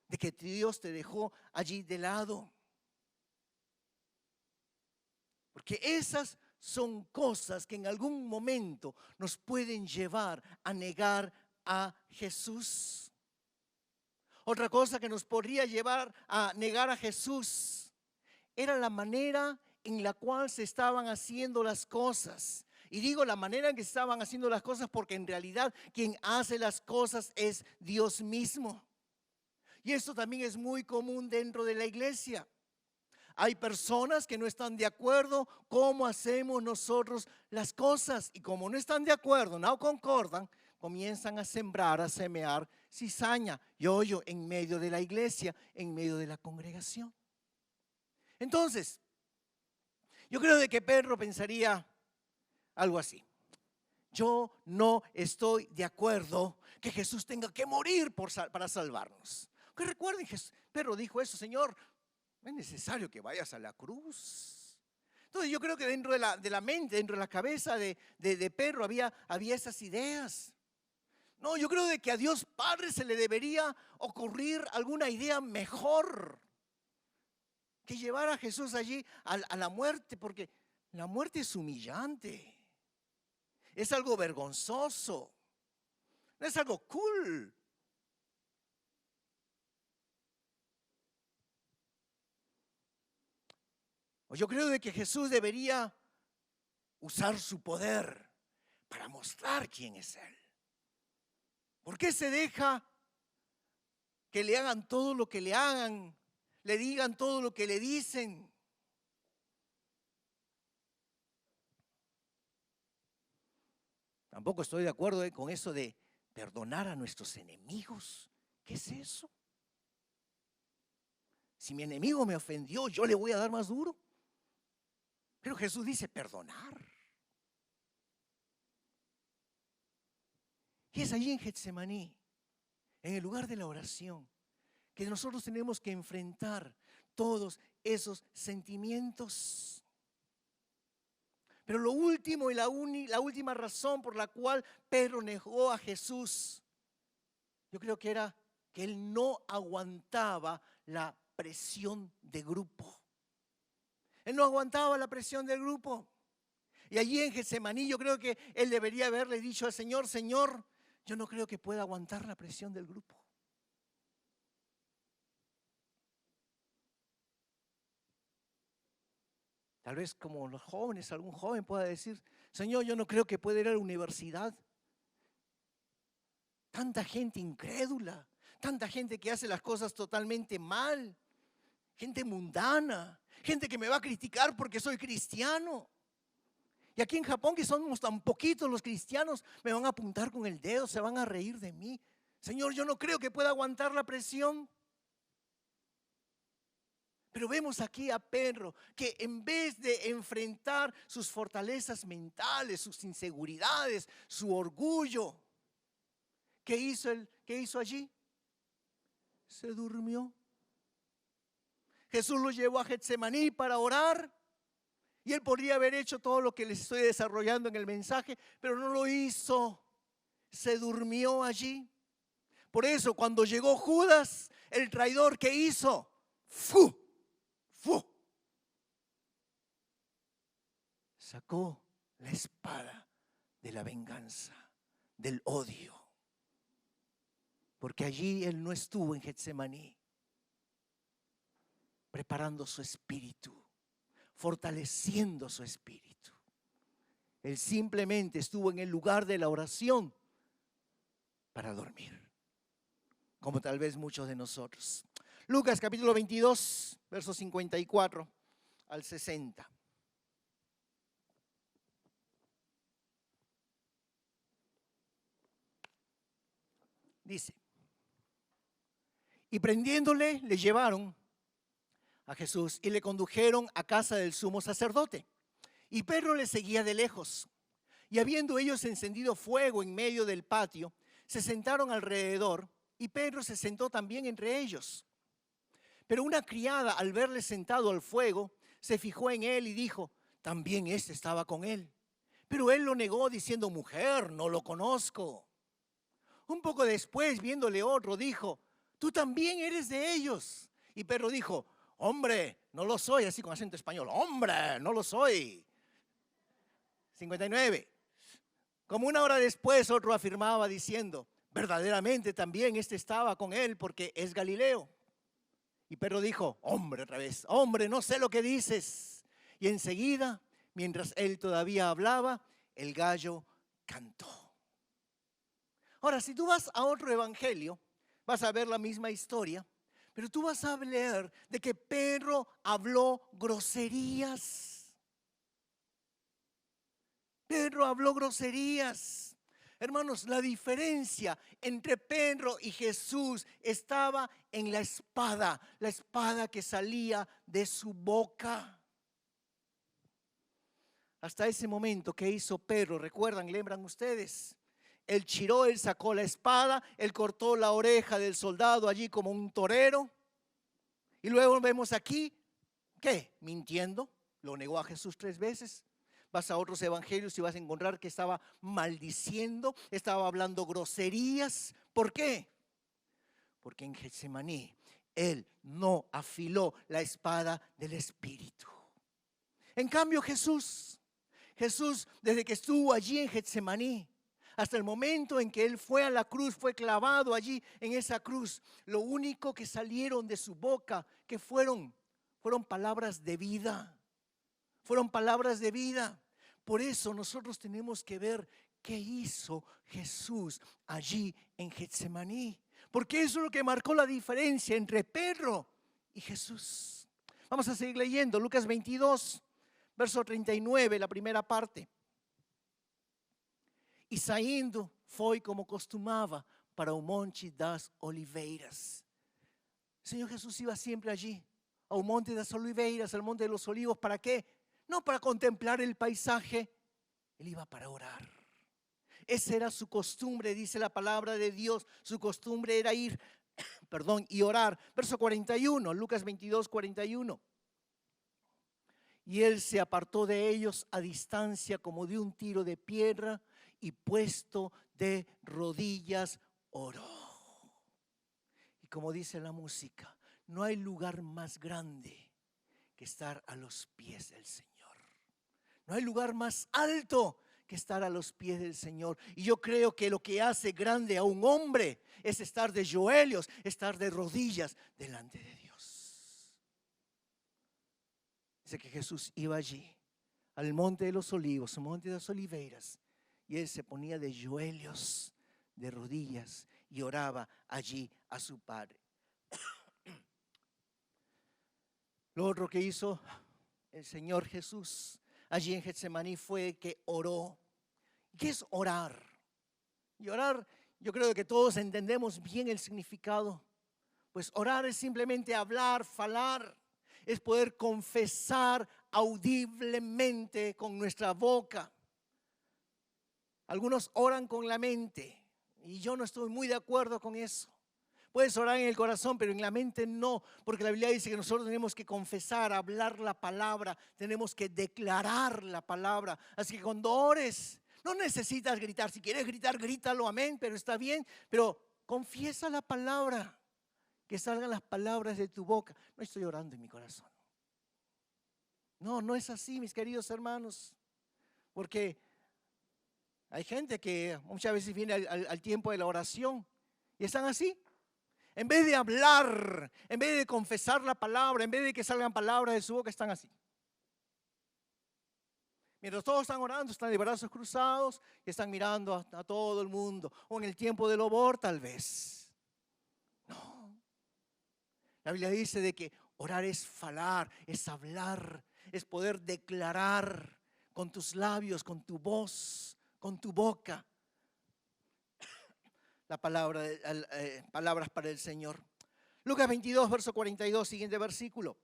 de que Dios te dejó allí de lado. Porque esas son cosas que en algún momento nos pueden llevar a negar a Jesús. Otra cosa que nos podría llevar a negar a Jesús era la manera en la cual se estaban haciendo las cosas. Y digo la manera en que se estaban haciendo las cosas porque en realidad quien hace las cosas es Dios mismo. Y esto también es muy común dentro de la iglesia. Hay personas que no están de acuerdo cómo hacemos nosotros las cosas. Y como no están de acuerdo, no concordan, comienzan a sembrar, a semear cizaña y hoyo en medio de la iglesia, en medio de la congregación. Entonces, yo creo de que Pedro pensaría algo así. Yo no estoy de acuerdo que Jesús tenga que morir para salvarnos. Que recuerden, Pedro dijo eso: Señor, no es necesario que vayas a la cruz. Entonces yo creo que dentro de la mente, dentro de la cabeza de Pedro había esas ideas. No, yo creo de que a Dios Padre se le debería ocurrir alguna idea mejor que llevar a Jesús allí a la muerte, porque la muerte es humillante, es algo vergonzoso, no es algo cool. Yo creo de que Jesús debería usar su poder para mostrar quién es Él. ¿Por qué se deja que le hagan todo lo que le hagan, le digan todo lo que le dicen? Tampoco estoy de acuerdo con eso de perdonar a nuestros enemigos. ¿Qué es eso? Si mi enemigo me ofendió, yo le voy a dar más duro. Pero Jesús dice perdonar. Y es allí en Getsemaní, en el lugar de la oración, que nosotros tenemos que enfrentar todos esos sentimientos. Pero lo último y la última razón por la cual Pedro negó a Jesús, yo creo que era que él no aguantaba la presión de grupo. Él no aguantaba la presión del grupo. Y allí en Getsemaní yo creo que él debería haberle dicho al Señor: Señor, yo no creo que pueda aguantar la presión del grupo. Tal vez como los jóvenes, algún joven pueda decir: Señor, yo no creo que pueda ir a la universidad. Tanta gente incrédula, tanta gente que hace las cosas totalmente mal, gente mundana, gente que me va a criticar porque soy cristiano. Y aquí en Japón, que somos tan poquitos los cristianos, me van a apuntar con el dedo, se van a reír de mí. Señor, yo no creo que pueda aguantar la presión. Pero vemos aquí a Pedro que en vez de enfrentar sus fortalezas mentales, sus inseguridades, su orgullo, ¿qué hizo él? ¿Qué hizo allí? Se durmió. Jesús lo llevó a Getsemaní para orar y él podría haber hecho todo lo que les estoy desarrollando en el mensaje, pero no lo hizo. Se durmió allí. Por eso cuando llegó Judas, el traidor, ¿qué hizo? ¡Fu! Sacó la espada de la venganza, del odio. Porque allí él no estuvo en Getsemaní preparando su espíritu, fortaleciendo su espíritu. Él simplemente estuvo en el lugar de la oración para dormir, como tal vez muchos de nosotros. Lucas capítulo 22, versos 54 al 60. Dice, y prendiéndole, le llevaron a Jesús y le condujeron a casa del sumo sacerdote. Y Pedro le seguía de lejos. Y habiendo ellos encendido fuego en medio del patio, se sentaron alrededor y Pedro se sentó también entre ellos. Pero una criada, al verle sentado al fuego, se fijó en él y dijo, también éste estaba con él. Pero él lo negó diciendo, mujer, no lo conozco. Un poco después, viéndole otro, dijo, tú también eres de ellos. Y Pedro dijo, hombre, no lo soy, así con acento español, hombre, no lo soy. 59. Como una hora después, otro afirmaba diciendo, verdaderamente también este estaba con él porque es Galileo. Y Pedro dijo, hombre, otra vez, hombre, no sé lo que dices. Y enseguida, mientras él todavía hablaba, el gallo cantó. Ahora, si tú vas a otro evangelio, vas a ver la misma historia, pero tú vas a leer de que Pedro habló groserías. Pedro habló groserías. Hermanos, la diferencia entre Pedro y Jesús estaba en la espada que salía de su boca. Hasta ese momento, ¿qué hizo Pedro? ¿Recuerdan? ¿Lembran ustedes? Él chiró, él sacó la espada, él cortó la oreja del soldado allí como un torero. Y luego vemos aquí, ¿qué? Mintiendo, lo negó a Jesús 3 veces. Vas a otros evangelios y vas a encontrar que estaba maldiciendo, estaba hablando groserías. ¿Por qué? Porque en Getsemaní él no afiló la espada del Espíritu. En cambio Jesús, desde que estuvo allí en Getsemaní, hasta el momento en que él fue a la cruz, fue clavado allí en esa cruz, lo único que salieron de su boca, que fueron palabras de vida. Fueron palabras de vida. Por eso nosotros tenemos que ver qué hizo Jesús allí en Getsemaní. Porque eso es lo que marcó la diferencia entre Pedro y Jesús. Vamos a seguir leyendo Lucas 22, verso 39, la primera parte. E saindo foi como costumava para o Monte das Oliveiras. El Señor Jesús iba siempre allí, al Monte das Oliveiras, al Monte de los Olivos. ¿Para qué? No para contemplar el paisaje, él iba para orar. Esa era su costumbre, dice la palabra de Dios. Su costumbre era ir, y orar. Verso 41, Lucas 22, 41. Y él se apartó de ellos a distancia como de un tiro de piedra y puesto de rodillas oró. Y como dice la música, no hay lugar más grande que estar a los pies del Señor. No hay lugar más alto que estar a los pies del Señor. Y yo creo que lo que hace grande a un hombre es estar de joelhos, estar de rodillas delante de Dios. Dice que Jesús iba allí, al Monte de los Olivos, al Monte de las Oliveiras, y él se ponía de joelhos, de rodillas, y oraba allí a su Padre. Lo otro que hizo el Señor Jesús allí en Getsemaní fue que oró. ¿Qué es orar? Y orar, yo creo que todos entendemos bien el significado. Pues orar es simplemente hablar, falar. Es poder confesar audiblemente con nuestra boca. Algunos oran con la mente y yo no estoy muy de acuerdo con eso. Puedes orar en el corazón, pero en la mente no, porque la Biblia dice que nosotros tenemos que confesar, hablar la palabra, tenemos que declarar la palabra. Así que cuando ores, no necesitas gritar. Si quieres gritar, grítalo, amén, pero está bien. Pero confiesa la palabra, que salgan las palabras de tu boca. No estoy orando en mi corazón. No, no es así, mis queridos hermanos, porque hay gente que muchas veces viene al tiempo de la oración y están así. En vez de hablar, en vez de confesar la palabra, en vez de que salgan palabras de su boca, están así. Mientras todos están orando, están de brazos cruzados y están mirando a todo el mundo. O en el tiempo del obor, tal vez. No. La Biblia dice de que orar es falar, es hablar, es poder declarar con tus labios, con tu voz, con tu boca. la palabra, palabras para el Señor. Lucas 22, verso 42, siguiente versículo.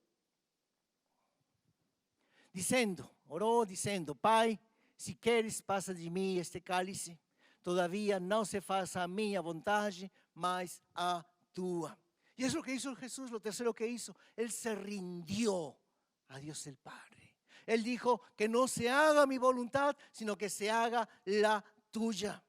Orou dizendo, Pai, se queres, passa de mim este cálice. Todavía não se faça a minha vontade, mas a tua. Y es lo que hizo Jesús, lo tercero que hizo. Él se rindió a Dios el Padre. Él dijo que no se haga mi voluntad, sino que se haga la tuya.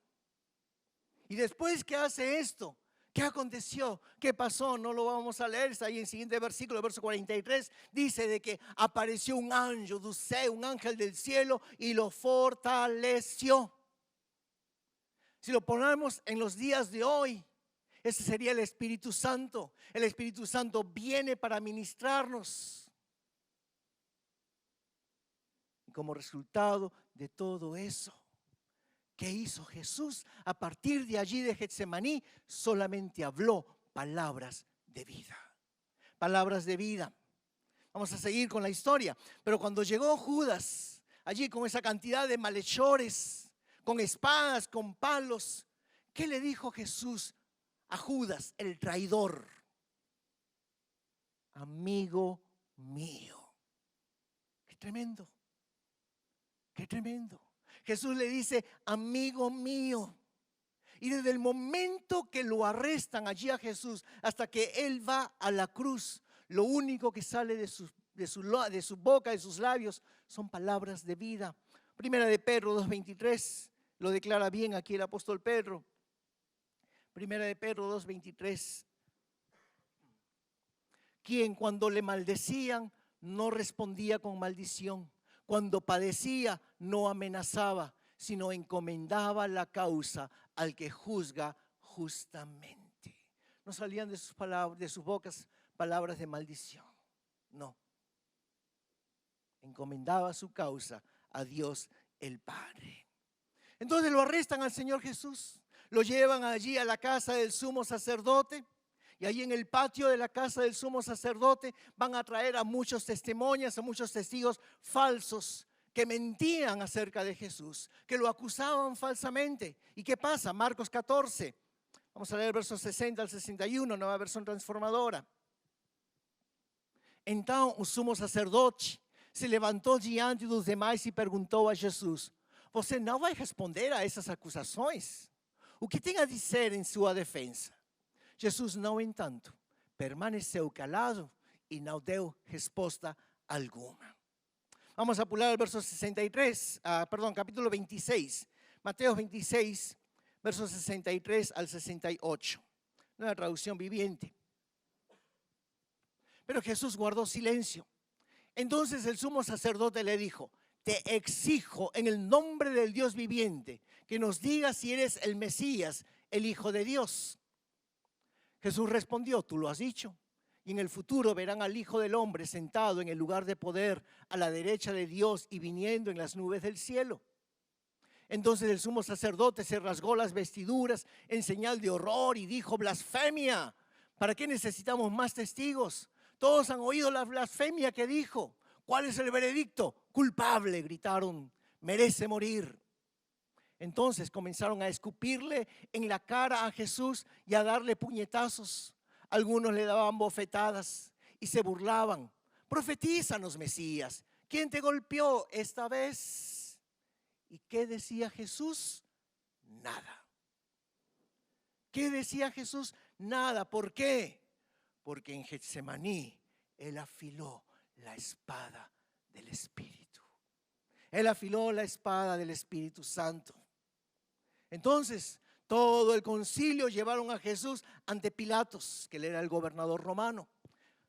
Y después que hace esto, ¿qué aconteció? ¿Qué pasó? No lo vamos a leer, está ahí en el siguiente versículo, verso 43. Dice de que apareció un ángel un ángel del cielo y lo fortaleció. Si lo ponemos en los días de hoy, ese sería el Espíritu Santo. El Espíritu Santo viene para ministrarnos. Y como resultado de todo eso, ¿qué hizo Jesús? A partir de allí de Getsemaní, solamente habló palabras de vida. Palabras de vida. Vamos a seguir con la historia. Pero cuando llegó Judas, allí con esa cantidad de malhechores, con espadas, con palos, ¿qué le dijo Jesús a Judas, el traidor? Amigo mío. Qué tremendo. Qué tremendo. Jesús le dice, amigo mío. Y desde el momento que lo arrestan allí a Jesús, hasta que Él va a la cruz, lo único que sale de su boca, de sus labios, son palabras de vida. Primera de Pedro 2:23, lo declara bien aquí el apóstol Pedro. Primera de Pedro 2:23. Quien cuando le maldecían no respondía con maldición. Cuando padecía no amenazaba, sino encomendaba la causa al que juzga justamente. No salían de sus palabras, de sus bocas palabras de maldición. No. Encomendaba su causa a Dios el Padre. Entonces lo arrestan al Señor Jesús. Lo llevan allí a la casa del sumo sacerdote. Y allí en el patio de la casa del sumo sacerdote van a traer a muchos testimonios, a muchos testigos falsos que mentían acerca de Jesús, que lo acusaban falsamente. ¿Y qué pasa? Marcos 14. Vamos a leer versos 60 al 61, nueva versión transformadora. Então o sumo sacerdote se levantou diante dos demais e perguntou a Jesus: Você não vai responder a essas acusações? O que tem a dizer em sua defesa? Jesus, no entanto, permaneceu calado y no deu respuesta alguna. Vamos a pular al verso 63, capítulo 26, Mateo 26, versos 63 al 68, una traducción viviente. Pero Jesús guardó silencio. Entonces el sumo sacerdote le dijo: Te exijo en el nombre del Dios viviente que nos digas si eres el Mesías, el Hijo de Dios. Jesús respondió: Tú lo has dicho. Y en el futuro verán al Hijo del Hombre sentado en el lugar de poder a la derecha de Dios y viniendo en las nubes del cielo. Entonces el sumo sacerdote se rasgó las vestiduras en señal de horror y dijo: Blasfemia. ¿Para qué necesitamos más testigos? Todos han oído la blasfemia que dijo. ¿Cuál es el veredicto? Culpable, gritaron. Merece morir. Entonces comenzaron a escupirle en la cara a Jesús y a darle puñetazos. Algunos le daban bofetadas y se burlaban. Profetízanos, Mesías, ¿quién te golpeó esta vez? ¿Y qué decía Jesús? Nada. ¿Qué decía Jesús? Nada. ¿Por qué? Porque en Getsemaní Él afiló la espada del Espíritu. Él afiló la espada del Espíritu Santo. Entonces, todo el concilio llevaron a Jesús ante Pilatos, que él era el gobernador romano.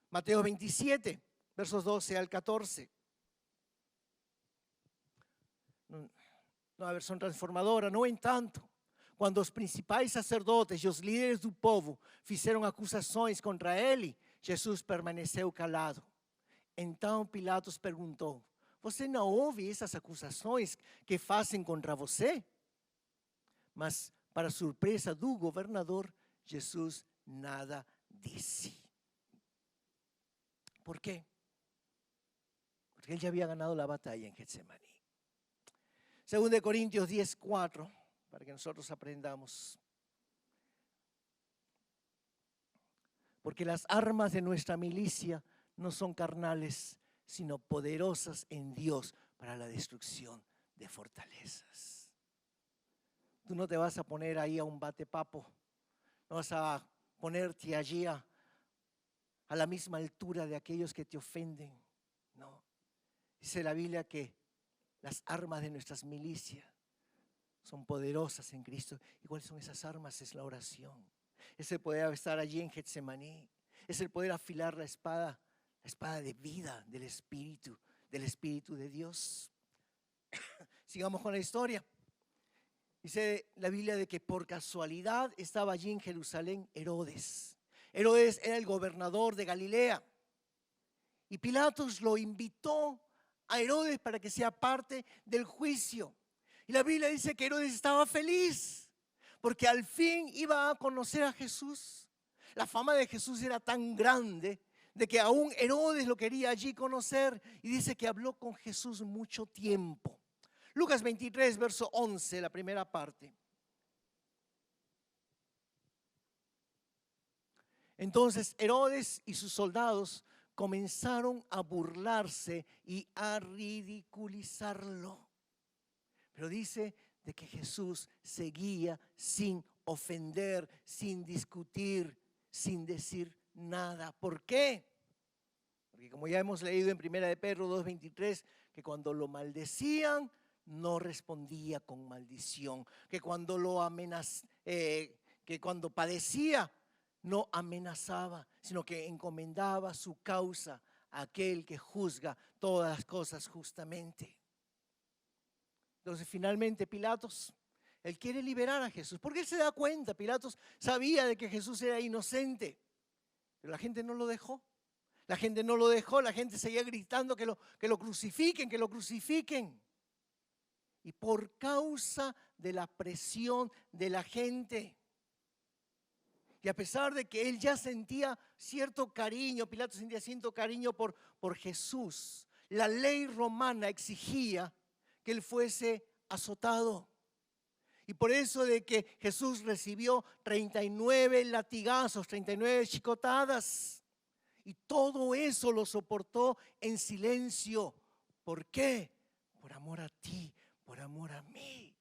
Mateo 27, versos 12 al 14. Una versión transformadora. No entanto, quando os principais sacerdotes e os líderes do povo fizeram acusações contra ele, Jesus permaneceu calado. Então Pilatos perguntou: Você não ouve essas acusações que fazem contra você? Mas, para surpresa do governador, Jesus nada disse. ¿Por qué? Porque él ya había ganado la batalla en Getsemaní. 2 Corintios 10:4, para que nosotros aprendamos. Porque las armas de nuestra milicia no son carnales, sino poderosas en Dios para la destrucción de fortalezas. Tú no te vas a poner ahí a un bate-papo, no vas a ponerte allí a la misma altura de aquellos que te ofenden. No. Dice la Biblia que las armas de nuestras milicias son poderosas en Cristo. ¿Y cuáles son esas armas? Es la oración. Es el poder estar allí en Getsemaní. Es el poder afilar la espada de vida del Espíritu de Dios. Sigamos con la historia. Dice la Biblia de que por casualidad estaba allí en Jerusalén Herodes. Herodes era el gobernador de Galilea. Y Pilatos lo invitó a Herodes para que sea parte del juicio. Y la Biblia dice que Herodes estaba feliz porque al fin iba a conocer a Jesús. La fama de Jesús era tan grande de que aún Herodes lo quería allí conocer, y dice que habló con Jesús mucho tiempo. Lucas 23, verso 11, la primera parte. Entonces Herodes y sus soldados comenzaron a burlarse y a ridiculizarlo. Pero dice de que Jesús seguía sin ofender, sin discutir, sin decir nada. ¿Por qué? Porque como ya hemos leído en 1 de Pedro 2:23, que cuando lo maldecían, no respondía con maldición. Que cuando que cuando padecía, no amenazaba, sino que encomendaba su causa a aquel que juzga todas las cosas justamente. Entonces finalmente Pilatos, él quiere liberar a Jesús, porque él se da cuenta, Pilatos sabía de que Jesús era inocente, pero la gente no lo dejó. La gente no lo dejó, la gente seguía gritando que lo crucifiquen, que lo crucifiquen. Y por causa de la presión de la gente, y a pesar de que él ya sentía cierto cariño, Pilato sentía cierto cariño por Jesús, la ley romana exigía que él fuese azotado. Y por eso de que Jesús recibió 39 latigazos, 39 chicotadas. Y todo eso lo soportó en silencio. ¿Por qué? Por amor a ti, por amor a mí.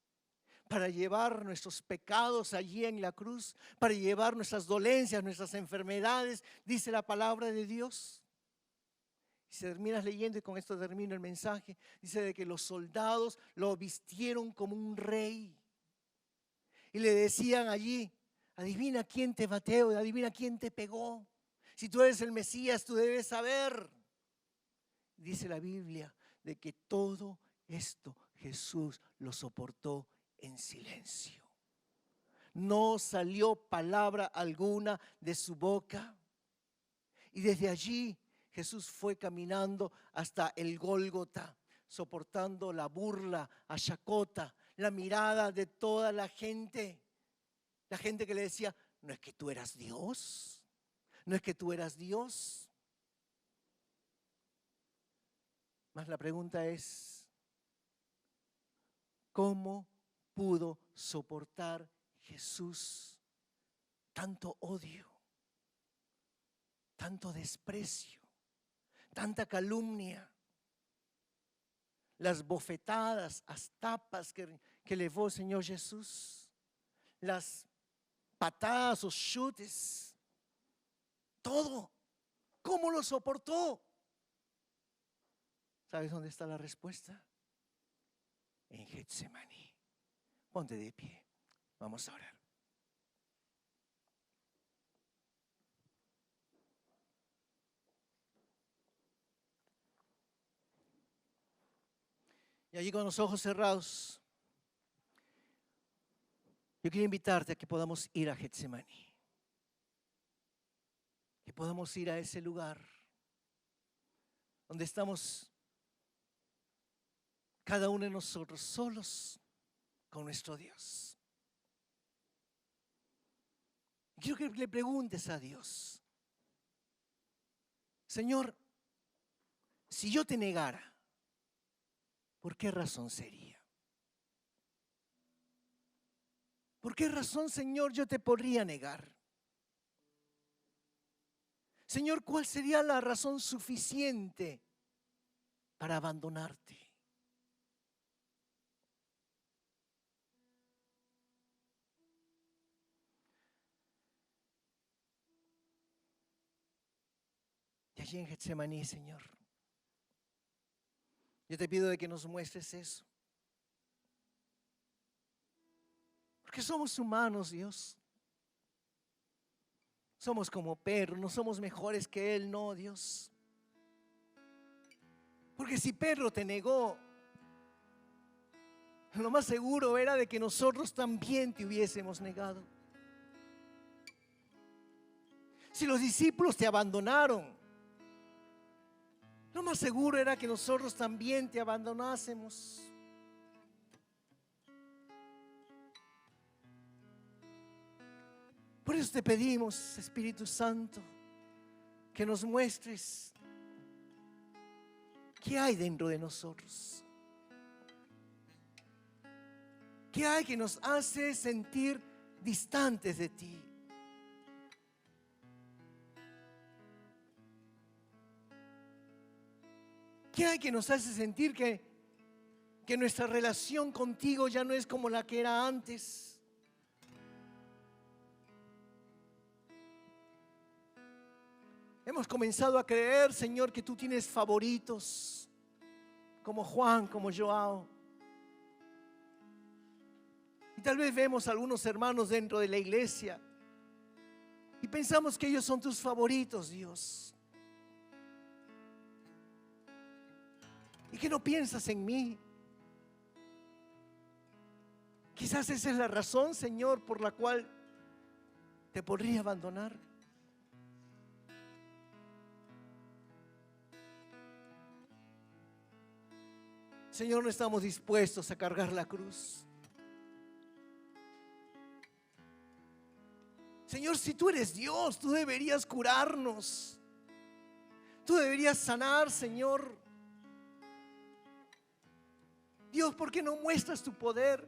Para llevar nuestros pecados allí en la cruz, para llevar nuestras dolencias, nuestras enfermedades, dice la palabra de Dios. Y si terminas leyendo, y con esto termino el mensaje, dice de que los soldados lo vistieron como un rey. Y le decían allí, adivina quién te bateó, adivina quién te pegó. Si tú eres el Mesías, tú debes saber. Dice la Biblia de que todo esto Jesús lo soportó en silencio. No salió palabra alguna de su boca. Y desde allí Jesús fue caminando hasta el Gólgota, soportando la burla, a chacota, la mirada de toda la gente. La gente que le decía, ¿no es que tú eras Dios? ¿No es que tú eras Dios? Mas la pregunta es, ¿cómo pudo soportar Jesús tanto odio, tanto desprecio, tanta calumnia? Las bofetadas, las tapas que llevó el Señor Jesús, las patadas o chutes, todo. ¿Cómo lo soportó? ¿Sabes dónde está la respuesta? En Getsemaní. Ponte de pie. Vamos a orar. Y allí con los ojos cerrados, yo quiero invitarte a que podamos ir a Getsemaní. Que podamos ir a ese lugar donde estamos cada uno de nosotros solos con nuestro Dios. Quiero que le preguntes a Dios, Señor, si yo te negara, ¿por qué razón sería? ¿Por qué razón, Señor, yo te podría negar? Señor, ¿cuál sería la razón suficiente para abandonarte? Y allí en Getsemaní, Señor, yo te pido de que nos muestres eso. Porque somos humanos, Dios. Somos como Pedro, no somos mejores que él, no, Dios. Porque si Pedro te negó, lo más seguro era de que nosotros también te hubiésemos negado. Si los discípulos te abandonaron, lo más seguro era que nosotros también te abandonásemos. Por eso te pedimos, Espíritu Santo, que nos muestres qué hay dentro de nosotros. ¿Qué hay que nos hace sentir distantes de ti? ¿Qué hay que nos hace sentir que nuestra relación contigo ya no es como la que era antes? Hemos comenzado a creer, Señor, que tú tienes favoritos, como Juan, como Joao. Y tal vez vemos a algunos hermanos dentro de la iglesia y pensamos que ellos son tus favoritos, Dios. Y que no piensas en mí. Quizás esa es la razón, Señor, por la cual te podría abandonar. Señor, no estamos dispuestos a cargar la cruz. Señor, si tú eres Dios, tú deberías curarnos. Tú deberías sanar, Señor. Dios, ¿por qué no muestras tu poder?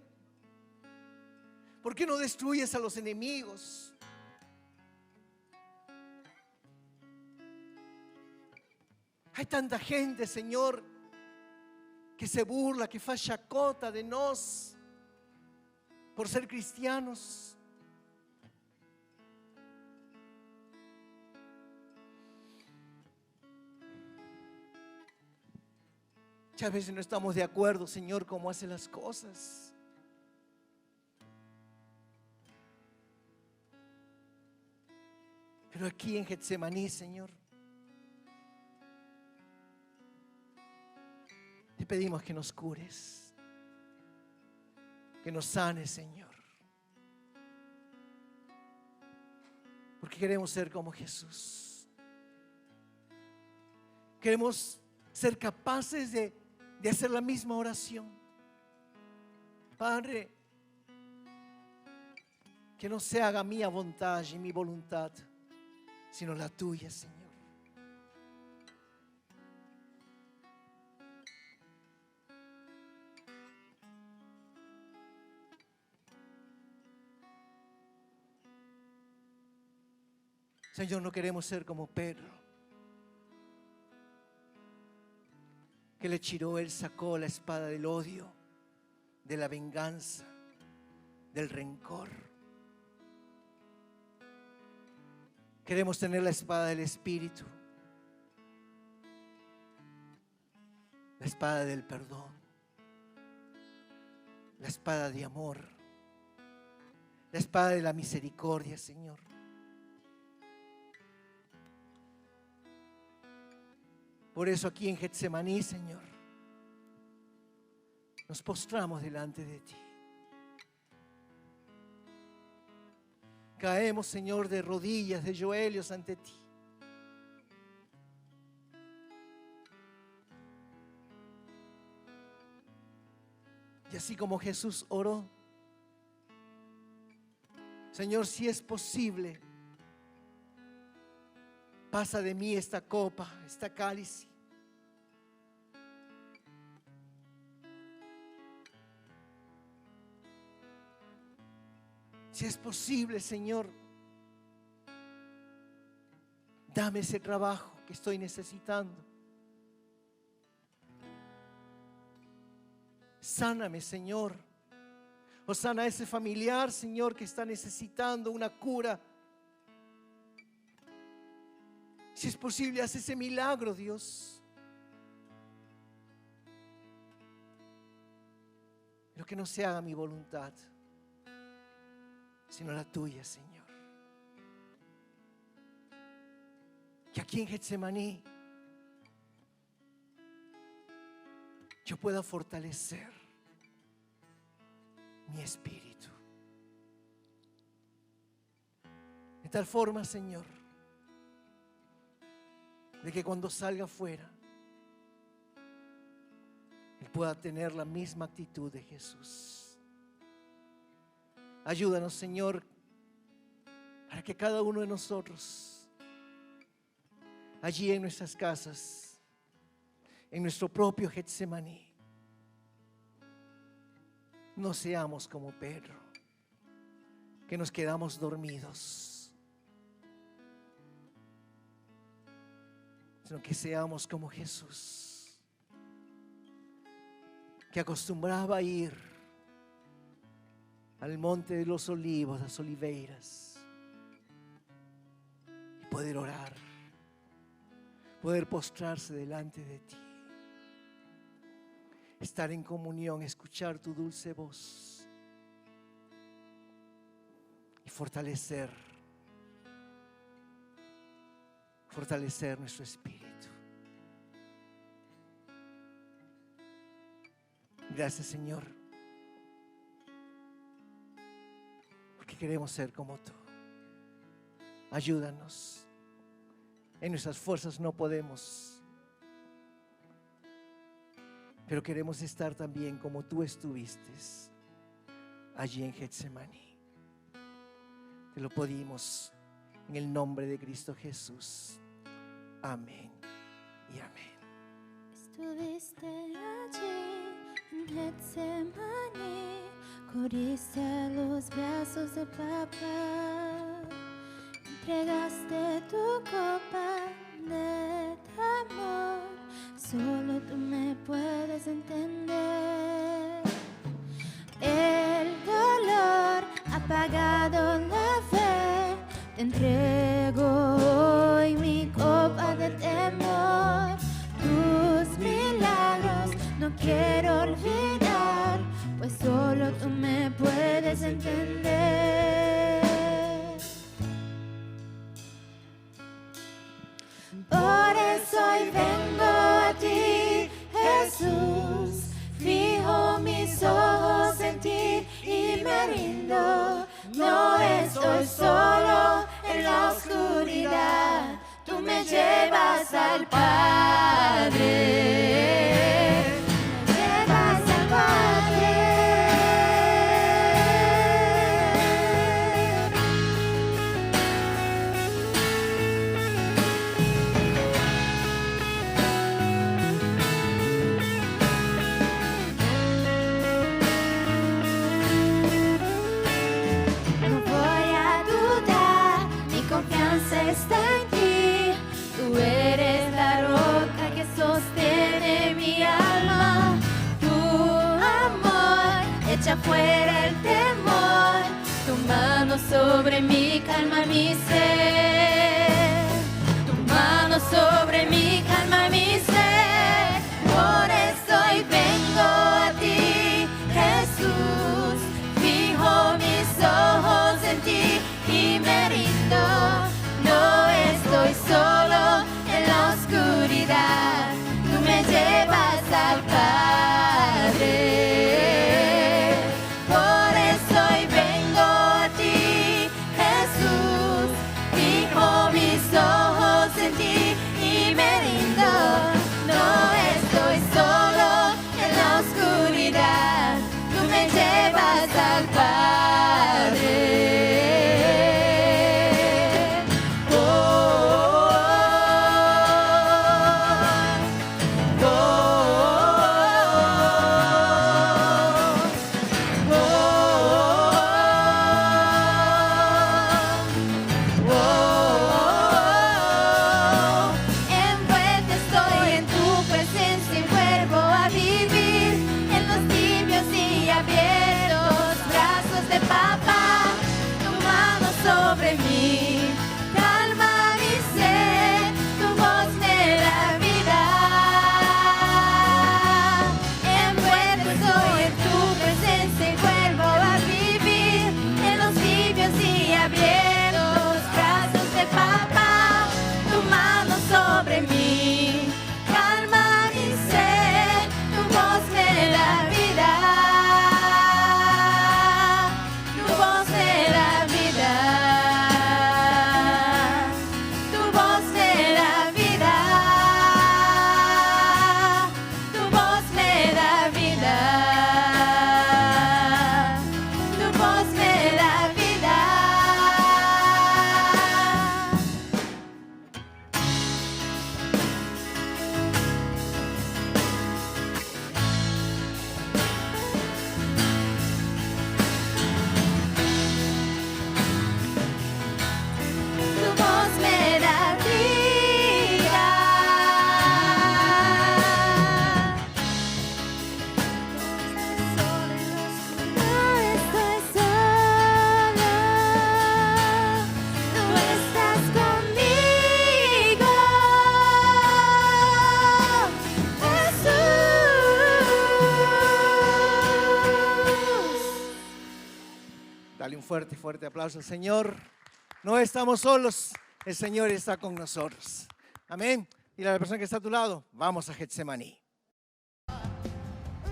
¿Por qué no destruyes a los enemigos? Hay tanta gente, Señor, que se burla, que fa chacota de nos por ser cristianos. Muchas veces no estamos de acuerdo, Señor, cómo hace las cosas. Pero aquí en Getsemaní, Señor, te pedimos que nos cures, que nos sanes, Señor. Porque queremos ser como Jesús. Queremos ser capaces de hacer la misma oración. Padre, que no se haga mi voluntad y mi voluntad, sino la tuya, Señor. Señor, no queremos ser como Pedro, que le tiró, él sacó la espada del odio, de la venganza, del rencor. Queremos tener la espada del Espíritu, la espada del perdón, la espada de amor, la espada de la misericordia, Señor. Por eso aquí en Getsemaní, Señor, nos postramos delante de ti. Caemos, Señor, de rodillas, de joelhos ante ti. Y así como Jesús oró, Señor, si es posible, pasa de mí esta copa, esta cáliz. Si es posible, Señor, Dame ese trabajo que estoy necesitando. Sáname, Señor. O sana a ese familiar, Señor, que está necesitando una cura. Si es posible, haz ese milagro, Dios. Pero que no se haga mi voluntad, sino la tuya, Señor. Que aquí en Getsemaní yo pueda fortalecer mi espíritu. De tal forma, Señor, de que cuando salga afuera, Él pueda tener la misma actitud de Jesús. Ayúdanos, Señor, para que cada uno de nosotros, allí en nuestras casas, en nuestro propio Getsemaní, no seamos como Pedro, que nos quedamos dormidos, sino que seamos como Jesús, que acostumbraba a ir al monte de los olivos, las oliveiras, y poder orar, poder postrarse delante de ti, estar en comunión, escuchar tu dulce voz y fortalecer nuestro espíritu. Gracias, Señor, porque queremos ser como tú. Ayúdanos. En nuestras fuerzas no podemos, pero queremos estar también como tú estuviste allí en Getsemaní. Te lo pedimos en el nombre de Cristo Jesús. Amén y amén. Estuviste allí en Getsemaní, cubriste los brazos de papá, entregaste tu copa de amor. Solo tú me puedes entender. El dolor ha apagado la fe. Te entrego hoy mi copa de temor. Tus milagros no quiero olvidar, pues solo tú me puedes entender. Por eso hoy vengo a ti, Jesús. Fijo mis ojos en ti y me rindo. No estoy solo en la oscuridad. Tú me llevas al Padre. Me llevas al Padre. Está en ti, tú eres la roca que sostiene mi alma. Tu amor echa fuera el temor, tu mano sobre mí calma mi ser. Tu mano sobre mí calma mi ser. Por eso hoy vengo a ti, Jesús. Fijo mis ojos en ti y me rindo. No estoy solo en la oscuridad, tú me llevas al Padre. Por eso hoy vengo a ti, Jesús. Un fuerte, fuerte aplauso al Señor. No estamos solos, el Señor está con nosotros. Amén. Y a la persona que está a tu lado, vamos a Getsemaní.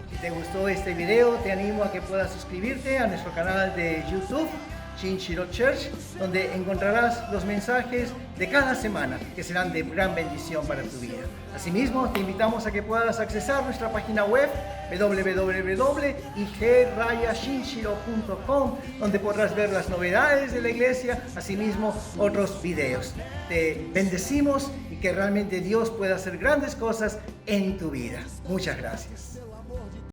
Si te gustó este video, te animo a que puedas suscribirte a nuestro canal de YouTube, Shinshiro Church, donde encontrarás los mensajes de cada semana que serán de gran bendición para tu vida. Asimismo, te invitamos a que puedas accesar nuestra página web www.ig-shinshiro.com, donde podrás ver las novedades de la iglesia, asimismo otros videos. Te bendecimos y que realmente Dios pueda hacer grandes cosas en tu vida. Muchas gracias.